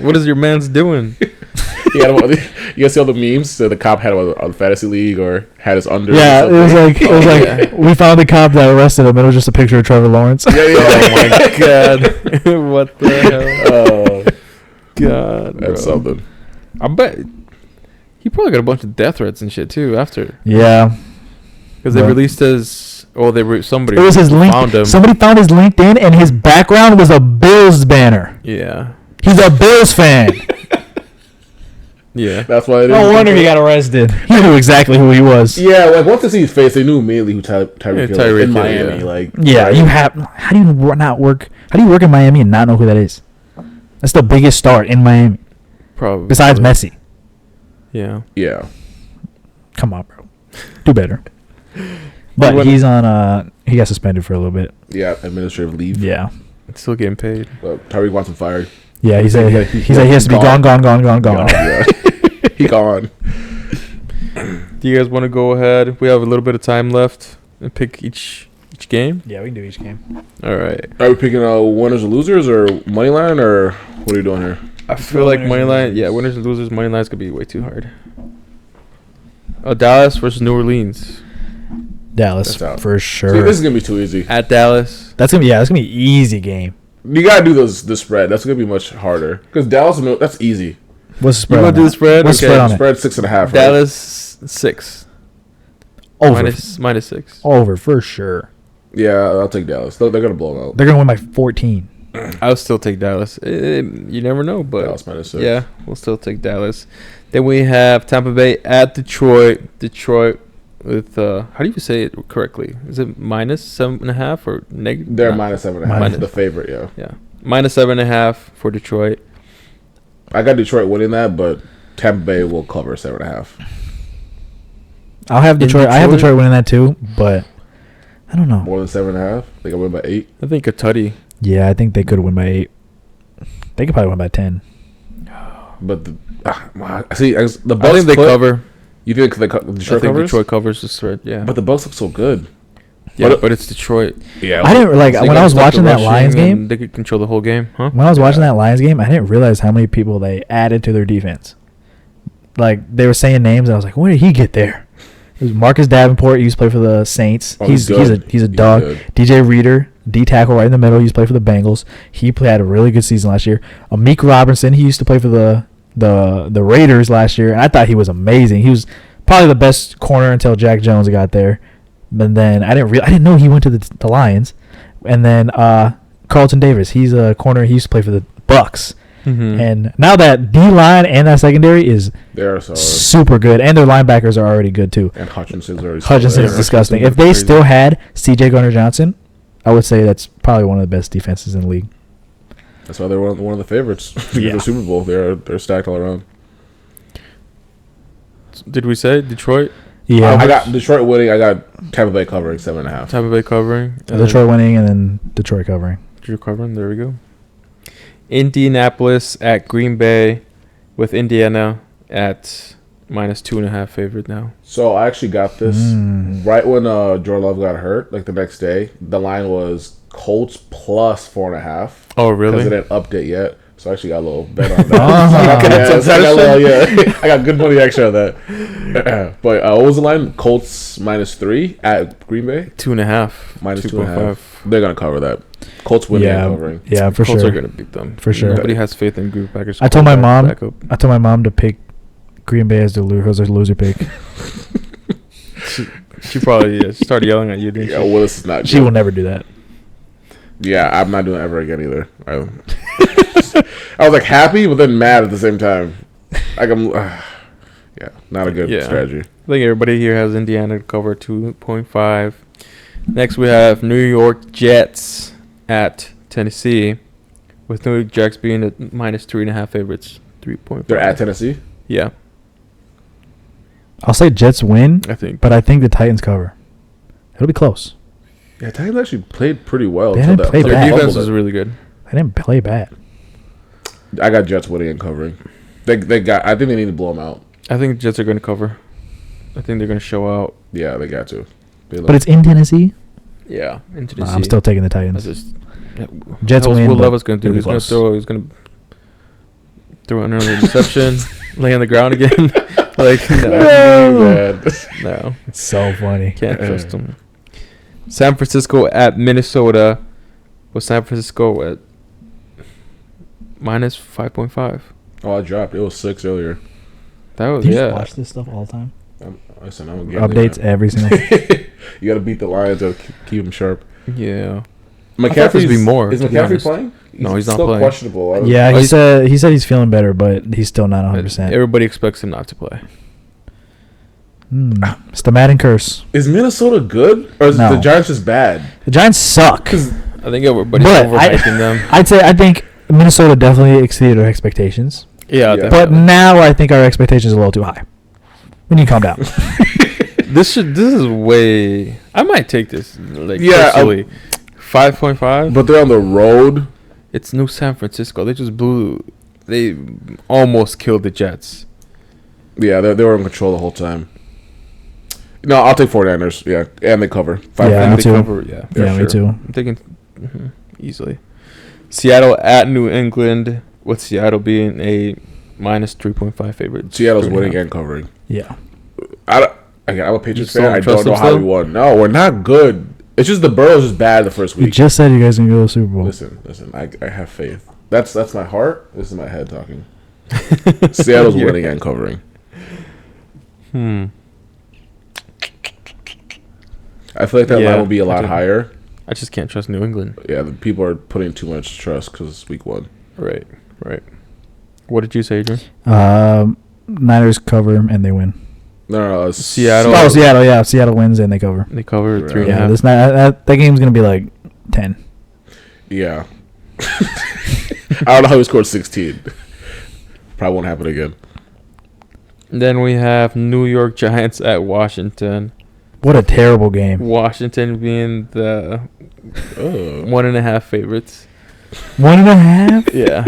What is your man's doing? You guys see all the memes? So the cop had him on fantasy league or had his under. Yeah, it was like we found the cop that arrested him. It was just a picture of Trevor Lawrence. Yeah. Oh my god. What the hell? Oh god, that's something. I bet he probably got a bunch of death threats and shit too after. Yeah, because they released his. Oh, somebody. It was his link. Found him. Somebody found his LinkedIn, and his background was a Bills banner. Yeah, he's a Bills fan. Yeah, that's why. No wonder he got arrested. He knew exactly who he was. Yeah, like once they see his face, they knew immediately who Tyreek was in Miami. Yeah. Like, yeah, you have. How do you not work? How do you work in Miami and not know who that is? That's the biggest star in Miami. Probably. Besides Messi. Yeah. Yeah. Come on, bro. Do better. But he's on. He got suspended for a little bit. Yeah, administrative leave. Yeah. Still getting paid. But Tyreek wants him fired. Yeah, he said he has to be gone. Yeah. He gone. Do you guys want to go ahead? We have a little bit of time left and pick each game. Yeah, we can do each game. All right. Are we picking winners or losers or money line or what are you doing here? I feel like money line. Yeah, winners and losers. Money line's gonna be way too hard. Dallas versus New Orleans. Dallas for sure. See, this is gonna be too easy. At Dallas. That's gonna be an easy game. You gotta do the spread. That's gonna be much harder because Dallas. That's easy. What's the spread? You want to do the spread? What's the spread on it? Spread 6.5. Right? Dallas 6. Over. Minus 6. Over for sure. Yeah, I'll take Dallas. They're gonna blow them out. They're gonna win by 14. I'll still take Dallas. You never know, but Dallas minus 6. Yeah, we'll still take Dallas. Then we have Tampa Bay at Detroit. Detroit with how do you say it correctly? Is it minus 7.5 or negative? They're minus 7.5. The favorite, yeah. Yeah, minus 7.5 for Detroit. I got Detroit winning that, but Tampa Bay will cover 7.5. I'll have Detroit. I have Detroit winning that too, but I don't know. More than 7.5. I think I win by 8. I think a tutty. Yeah, I think they could win by 8. They could probably win by 10. But the Bucks. I think they cover. You think Detroit covers? Detroit covers the spread. Yeah, but the Bucks look so good. Yeah, but it's Detroit. Yeah, I didn't like when I was watching that Lions game. They could control the whole game, huh? When I was watching that Lions game, I didn't realize how many people they added to their defense. Like they were saying names, and I was like, "Where did he get there?" It was Marcus Davenport. He used to play for the Saints. Oh, he's a dog. DJ Reader, D tackle right in the middle. He used to play for the Bengals. He had a really good season last year. Amik Robinson. He used to play for the Raiders last year, and I thought he was amazing. He was probably the best corner until Jack Jones got there. But then I didn't know he went to the Lions. And then Carlton Davis, he's a corner. He used to play for the Bucks. Mm-hmm. And now that D-line and that secondary is super good, and their linebackers are already good too. And Hutchinson's is disgusting. If they still had C.J. Gardner-Johnson, I would say that's probably one of the best defenses in the league. That's why they're one of the favorites to get the Super Bowl. They're stacked all around. Did we say Detroit? Yeah, I got Detroit winning. I got Tampa Bay covering 7.5. Tampa Bay covering. Detroit winning, and then Detroit covering. Detroit covering. There we go. Indianapolis at Green Bay, with Indiana at minus 2.5 favorite now. So I actually got this right when Jordan Love got hurt. Like the next day, the line was Colts plus 4.5. Oh, really? Because it didn't update yet. So I actually got a little bet on that. I got good money extra on that. But what was the line? Colts minus 3 at Green Bay? 2.5. Minus 2.5. They're going to cover that. Colts winning and covering. Yeah, for Colts sure. are going to beat them. For sure. Nobody has faith in Green Packers. I told my mom to pick Green Bay as their loser pick. She probably started yelling at you, didn't she? Yeah, Willis is not good. She will never do that. Yeah, I'm not doing it ever again either. I was like happy, but then mad at the same time. Like I'm, not a good strategy. I think everybody here has Indiana to cover 2.5. Next, we have New York Jets at Tennessee, with New York Jets being at -3.5 favorites. 3.5. They're at Tennessee? Yeah. I'll say Jets win, but I think the Titans cover. It'll be close. Yeah, Titans actually played pretty well. They didn't play bad. Their defense was really good. They didn't play bad. I got Jets winning and covering. I think they need to blow them out. I think the Jets are going to cover. I think they're going to show out. Yeah, they got to. But it's in Tennessee? Yeah, in Tennessee. I'm still taking the Titans. Jets win. Will Levis going to do? He's going to throw another interception, lay on the ground again. No. It's so funny. Can't trust him. San Francisco at Minnesota. Was San Francisco at -5.5? Oh, I dropped. It was 6 earlier. That was, Do you watch this stuff all the time? Listen, updates every single day. You got to beat the Lions to keep them sharp. Yeah. McCaffrey's be more. Is McCaffrey playing? No, he's not still playing. Questionable. Yeah, he said he's feeling better, but he's still not 100%. Everybody expects him not to play. It's the Madden curse. Is Minnesota good, or is the Giants just bad? The Giants suck. I think everybody's overhyping them. I think Minnesota definitely exceeded our expectations. Yeah. But now I think our expectations are a little too high. We need to calm down. This is way. I might take this. Personally. 5.5. But they're on the road. It's New San Francisco. They almost killed the Jets. Yeah, they were in control the whole time. No, I'll take 49ers. Yeah, and they cover. 5 yeah, me too. Cover, yeah, sure. Me too. I'm taking easily. Seattle at New England, with Seattle being a -3.5 favorite. Seattle's winning and covering. Yeah. I'm a Patriots fan. I don't know how we won. No, we're not good. It's just the Burrows is bad the first week. You just said you guys can go to the Super Bowl. Listen. I have faith. That's my heart. This is my head talking. Seattle's winning and covering. I feel like that line will be a lot higher. I just can't trust New England. Yeah, the people are putting too much trust because it's week 1. Right. What did you say, Adrian? Niners cover and they win. No, Seattle. Oh, Seattle, yeah. Seattle wins and they cover. They cover 3.5. Yeah, that game's going to be like 10. Yeah. I don't know how we scored 16. Probably won't happen again. Then we have New York Giants at Washington. What a terrible game. Washington being the 1.5 favorites. 1.5? Yeah.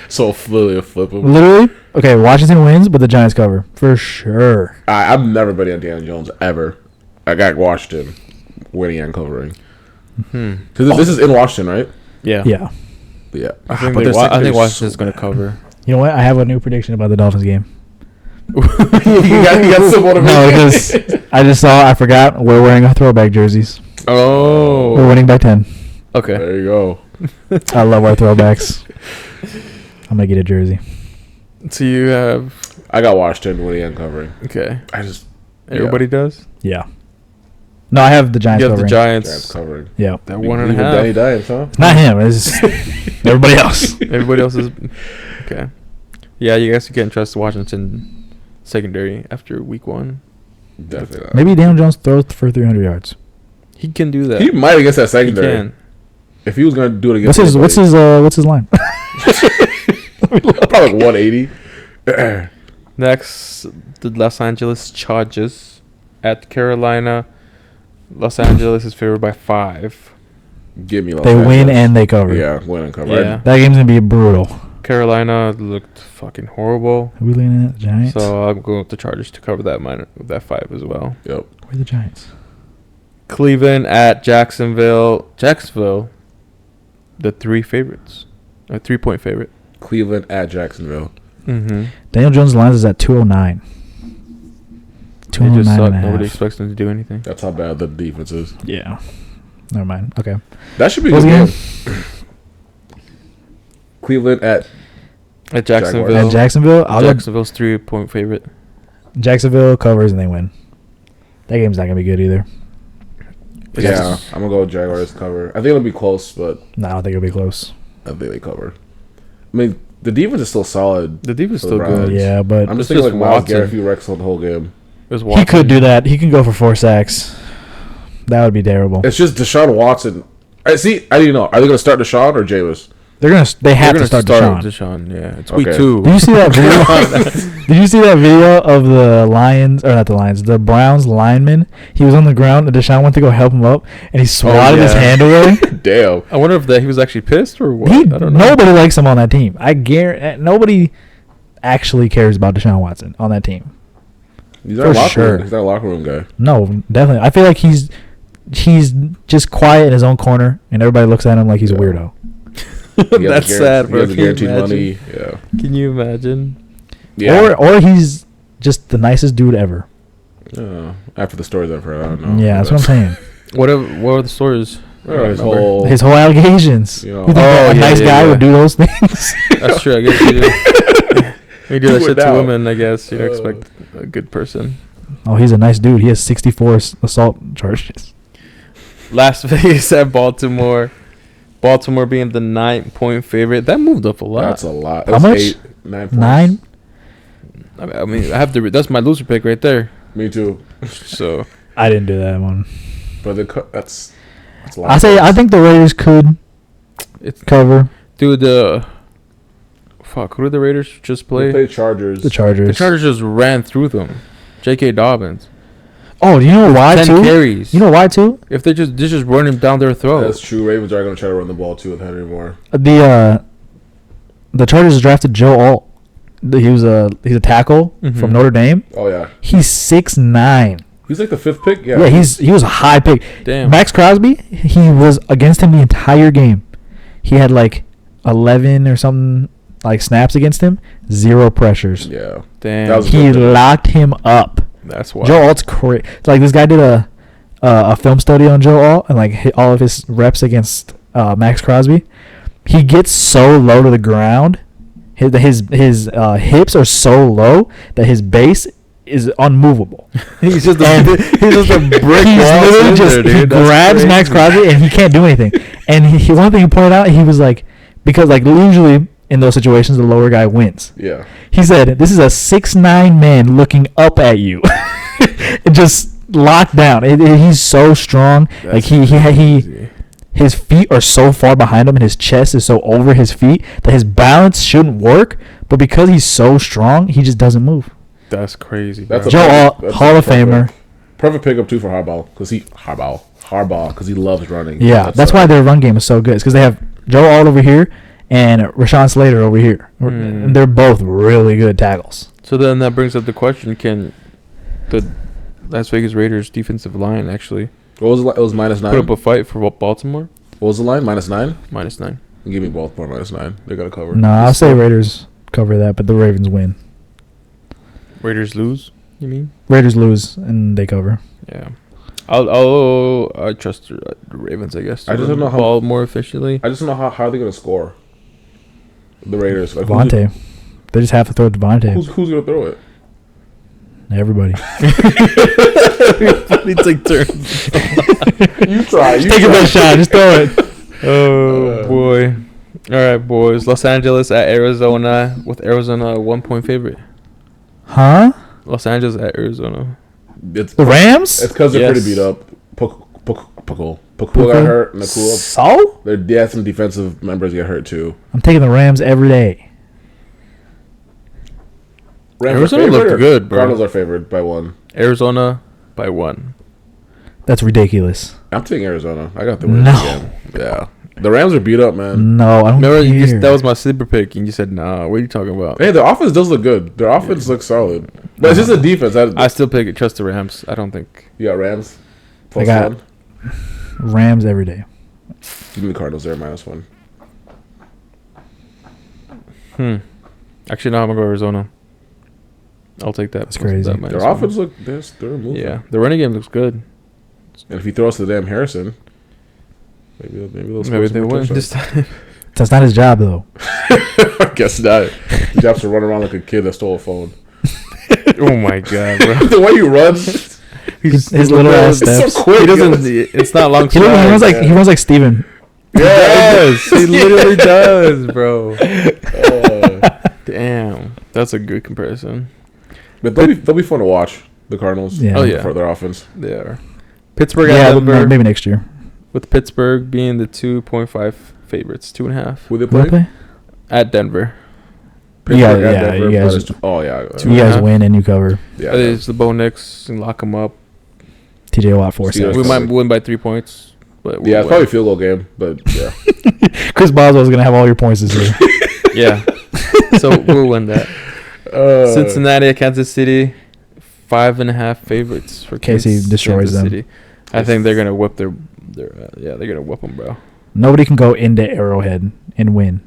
So literally a flip them. Literally? Okay, Washington wins, but the Giants cover. For sure. I've never bet on Daniel Jones, ever. I got Washington winning and covering. Because this is in Washington, right? Yeah. Yeah. Yeah. I think Washington's going to cover. You know what? I have a new prediction about the Dolphins game. you got some motivation. No, because I forgot we're wearing our throwback jerseys. Oh. We're winning by 10. Okay. There you go. I love our throwbacks. I'm going to get a jersey. So you have... I got Washington winning and covering. Okay. Everybody does? Yeah. No, I have the Giants covering. You have covering. the Giants covering. Yeah. That 1.5. Danny Dimes, huh? It's not him. It's everybody else. Everybody else is... Okay. Yeah, you guys can't trust Washington secondary after week 1. Definitely not. Maybe Daniel Jones throws for 300 yards. He can do that. He might against that secondary. He can. If he was going to do it against what's his line? Probably 180. Next, the Los Angeles Chargers at Carolina. Los Angeles is favored by 5. Give me Los They Angeles. win and they cover. Yeah, win and cover. Yeah. That game's going to be brutal. Carolina looked fucking horrible. Are we leaning at the Giants? So I'm going with the Chargers to cover that 5 as well. Yep. Where are the Giants? Cleveland at Jacksonville. Jacksonville, the 3 favorites. A 3-point favorite. Cleveland at Jacksonville. Mm-hmm. Daniel Jones' lines is at 209. 209.5. Nobody expects them to do anything. That's how bad the defense is. Yeah. Never mind. Okay. That should be a good game. Cleveland at Jacksonville. At Jacksonville? Jacksonville's 3-point favorite. Jacksonville covers and they win. That game's not going to be good either. Yeah, I'm going to go with Jaguars cover. I think it'll be close, but... No, I don't think it'll be close. I think they cover. I mean, the defense is still solid. The defense is still good. Yeah, but... I'm just thinking like Myles Garrett, if you wreck the whole game. He could do that. He can go for 4 sacks. That would be terrible. It's just Deshaun Watson. I didn't know. Are they going to start Deshaun or Jameis? They have to start Deshaun. Yeah, it's week 2. Did you see that video? Did you see that video of the Lions, or not the Lions, the Browns lineman? He was on the ground and Deshaun went to go help him up, and he swatted his hand away. Damn. I wonder if he was actually pissed or what. I don't know. Nobody likes him on that team. I guarantee nobody actually cares about Deshaun Watson on that team. He's not a locker room guy. No, definitely. I feel like he's just quiet in his own corner, and everybody looks at him like he's a weirdo. That's sad, bro. He has guaranteed money. Yeah. Can you imagine? Yeah. Or he's just the nicest dude ever. After the stories I've heard, I don't know. Yeah, that's what I'm saying. What are the stories? His whole allegations. You think a nice guy would do those things? That's true. I guess you do. You do that shit to women. I guess you'd expect a good person. Oh, he's a nice dude. He has 64 assault charges. Las Vegas at Baltimore. Baltimore being the 9-point favorite. That moved up a lot. That's a lot. How much? 9 points. 9? I mean, I have to. That's my loser pick right there. Me too. So I didn't do that one. But that's a lot. I think the Raiders could cover. Dude, fuck. Who did the Raiders just play? They played Chargers. The Chargers. The Chargers just ran through them. J.K. Dobbins. Oh, do you know why 10 too? carries. You know why too? If they're just running down their throat. That's true. Ravens are going to try to run the ball too with Henry Moore. The Chargers drafted Joe Alt. He's a tackle from Notre Dame. Oh yeah. He's 6'9". He's like the 5th pick. Yeah. Yeah, he was a high pick. Damn. Max Crosby, he was against him the entire game. He had like 11 or something like snaps against him. 0 pressures. Yeah. Damn. He locked him up. That's why. Joe Alt's crazy. Like this guy did a film study on Joe Alt and like hit all of his reps against Max Crosby. He gets so low to the ground. His hips are so low that his base is unmovable. he's just a brick wall. He grabs Max Crosby and he can't do anything. And he one thing he pointed out, he was like, because like usually in those situations the lower guy wins. Yeah. He said, "This is a 6'9" man looking up at you." It just locked down. He's so strong. That's like his feet are so far behind him and his chest is so over his feet that his balance shouldn't work. But because he's so strong, he just doesn't move. That's crazy. Joe Alt, Hall of Famer. Perfect pickup too for Harbaugh because he loves running. Yeah, that's why their run game is so good. It's because they have Joe Alt over here and Rashawn Slater over here. And they're both really good tackles. So then that brings up the question: can the Las Vegas Raiders defensive line actually? What was it was -9. Put up a fight for Baltimore. What was the line? -9. -9. Give me Baltimore -9. They got to cover. No, I'll say Raiders cover that, but the Ravens win. Raiders lose. You mean? Raiders lose and they cover. Yeah. I trust the Ravens. I guess. I just don't know how ball more efficiently. I just don't know how they're gonna score. The Raiders. Like, Devontae. They just have to throw it to Devontae. Who's gonna throw it? Everybody. We take turns. You try. Take a best shot. Just throw it. Oh boy! All right, boys. Los Angeles at Arizona with Arizona a 1-point favorite. Huh? Los Angeles at Arizona. The Rams? It's because they're pretty beat up. Pakul got hurt. Nakua. So? They had some defensive members get hurt too. I'm taking the Rams every day. Arizona looked good, bro. Cardinals are favored by 1. Arizona by 1. That's ridiculous. I'm taking Arizona. I got the win. No. Yeah. The Rams are beat up, man. No, I don't Remember, that was my sleeper pick, and you said, nah, what are you talking about? Hey, their offense does look good. Their offense looks solid. But it's just the defense. I still trust the Rams. I don't think. You got Rams? I got Rams every day. Give me the Cardinals there, -1. Actually, no, I'm going to go Arizona. I'll take that. That's crazy. Their offense look they're moving. Yeah, the running game looks good. And if he throws to the damn Harrison, maybe they win this time. That's not his job though. I guess not. His job's to run around like a kid that stole a phone. Oh my god, bro! The way you run, his little ass steps. So quick. He doesn't. It's not long. He runs like Steven. Yes, he literally does, bro. Damn, that's a good comparison. But they'll be fun to watch. The Cardinals. Yeah. Oh yeah. For their offense. They are. Pittsburgh Yeah, at Denver. maybe next year. With Pittsburgh being the 2.5 favorites, 2.5. Who they Who they play? play? At Denver. Pittsburgh Yeah, at yeah, Denver, you guys- minus 2. Oh yeah. You 2.5. guys win and you cover. Yeah. It's the Bo Nix and lock them up. TJ Watt 4 Steelers. sacks. We might win by 3 points. But we'll Yeah, it's win. probably a field goal game, but yeah. Chris Boswell's gonna have all your points this year. Yeah. So we'll win that. Cincinnati at Kansas City, 5.5 favorites for KC destroys Kansas them. City. I think they're gonna whip their they're gonna whip them, bro. Nobody can go into Arrowhead and win.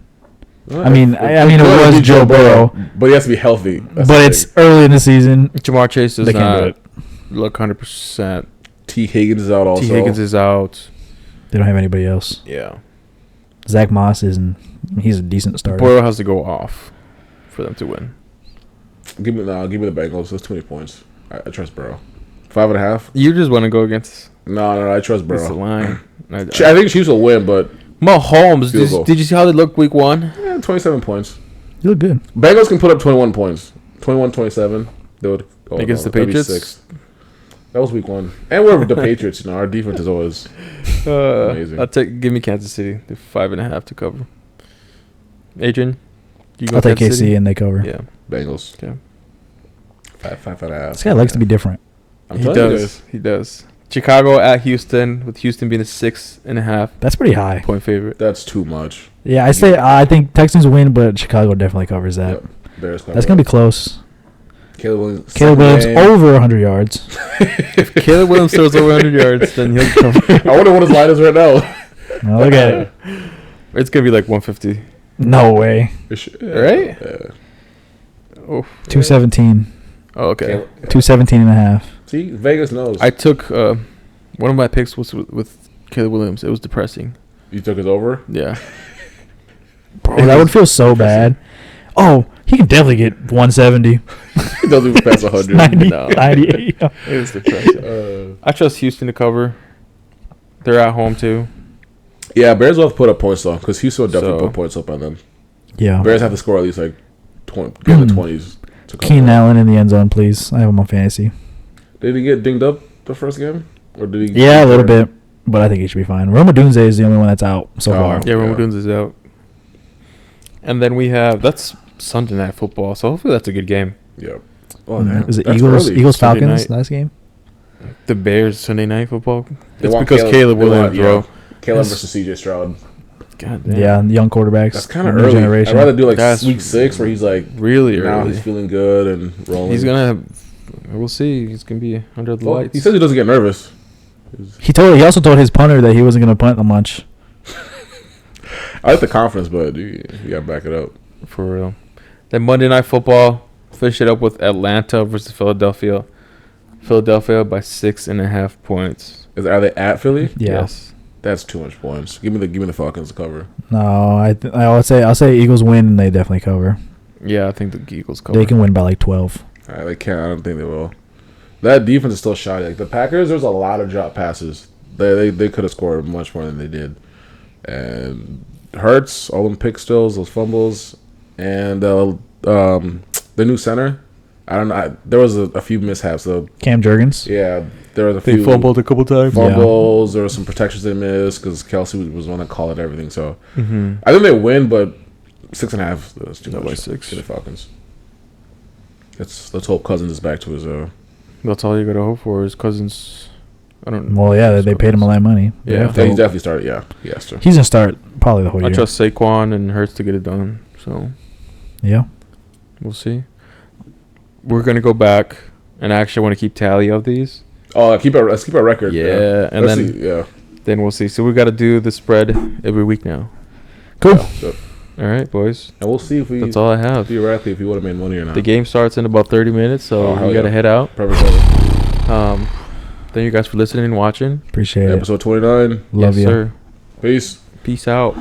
Well, I mean, it could was be Joe Burrow, but he has to be healthy. That's but the it's thing. early in the season. Jamar Chase does They can't do not it. look 100%. T. Higgins is out also. T. Higgins is out. They don't have anybody else. Yeah. Zach Moss isn't. He's a decent starter. Burrow has to go off for them to win. Give me the Bengals. That's too many points. I trust Burrow. 5.5. You just want to go against No, I trust the Burrow. line. I think Chiefs will win, but Mahomes, Field goal. did you see how they looked week 1? 27 points. You look good. Bengals can put up 21 points. 21-27. They would Against the that'd be Patriots? 6. That was week 1. And we're the Patriots. Our defense is always amazing. Give me Kansas City. They're 5.5 to cover. Adrian, you go I'll take Kansas KC City? and they cover. Yeah. Bengals. Okay. 5.5. This guy likes to be different. I'm He telling you does. guys. He does. Chicago at Houston, with Houston being a 6.5 That's pretty high. point favorite. That's too much. Yeah, I think Texans win, but Chicago definitely covers that. Yep. Bears cover That's gonna be close. Caleb Williams. Caleb Williams over 100 yards. If Caleb Williams throws over 100 yards, then he'll cover. I wonder what his line is right now. Now look at it. It's going to be like 150. No way. Right? Yeah. Oh, 217. oh okay. 217 and a half. See, Vegas knows. I took one of my picks was with Caleb Williams. It was depressing. You took his over? Yeah. Bro, that would feel so bad. Oh, he can definitely get 170. He doesn't even pass 100. 90, No. 98. It was depressing. I trust Houston to cover. They're at home too. Yeah, Bears will have to put up points though, because Houston will definitely So- put points up on them. Yeah. Bears have to score at least like 20, get in the 20s. To cover. Keenan Allen in the end zone, please. I have him on fantasy. Did he get dinged up the first game, or did he? Yeah, a little bit, but I think he should be fine. Roma Dunze is the only one that's out so far. Yeah, Roma Yeah. Dunes is out. And then we have that's Sunday Night Football, so hopefully that's a good game. Yeah. Oh, damn. Is it That's Eagles early. Eagles Sunday Falcons night. last game? The Bears Sunday Night Football. They It's want because Caleb they Williams, want- bro. yeah. Caleb That's- versus CJ Stroud. God damn. Yeah, young quarterbacks. That's kind of new early. generation. I'd rather do like That's week 6 where he's like Really now early. he's feeling good and rolling. He's gonna. We'll see. He's gonna be under the Well, lights. he says he doesn't get nervous. He also told his punter that he wasn't going to punt much. I like the confidence, but you gotta back it up. For real. Then Monday Night Football. Finish it up with Atlanta versus Philadelphia. Philadelphia by 6.5 points. Are they at Philly? Yeah. Yes. That's too much points. Give me the Falcons to cover. No, I'll say Eagles win and they definitely cover. Yeah, I think the Eagles cover. They can win by like 12. They can't. I don't think they will. That defense is still shoddy. Like the Packers, there's a lot of drop passes. They could have scored much more than they did. And Hurts, all them pick stills, those fumbles, and the new center. I don't know. There was a few mishaps. So Cam Jurgens. yeah, there was a They few fumbled a couple times. fumbles. There were some protections they missed because Kelsey was the one that called it everything. So Mm-hmm. I think they win, but 6.5 is too No, much by 6. to the Falcons. Let's hope Cousins is back to his. That's all you gotta hope for is Cousins. I don't. Well, yeah, they paid him a lot of money. They Yeah. have to He's hope. definitely started. Yeah, he has to. He's going to start probably the whole I year. trust Saquon and Hurts to get it done. So Yeah. we'll see. We're gonna go back, and I actually want to keep tally of these. Oh, let's keep a record. Yeah, and Let's then see, yeah. then we'll see. So we got to do the spread every week now. Cool. Yeah. All right, boys. And we'll see if we That's all I have. theoretically if we would have made money or not. The game starts in about 30 minutes, so Oh, hell we gotta yeah. head out. Perfect. Thank you guys for listening and watching. Appreciate it. Episode 29. Love yes, you. sir. Peace. Peace out.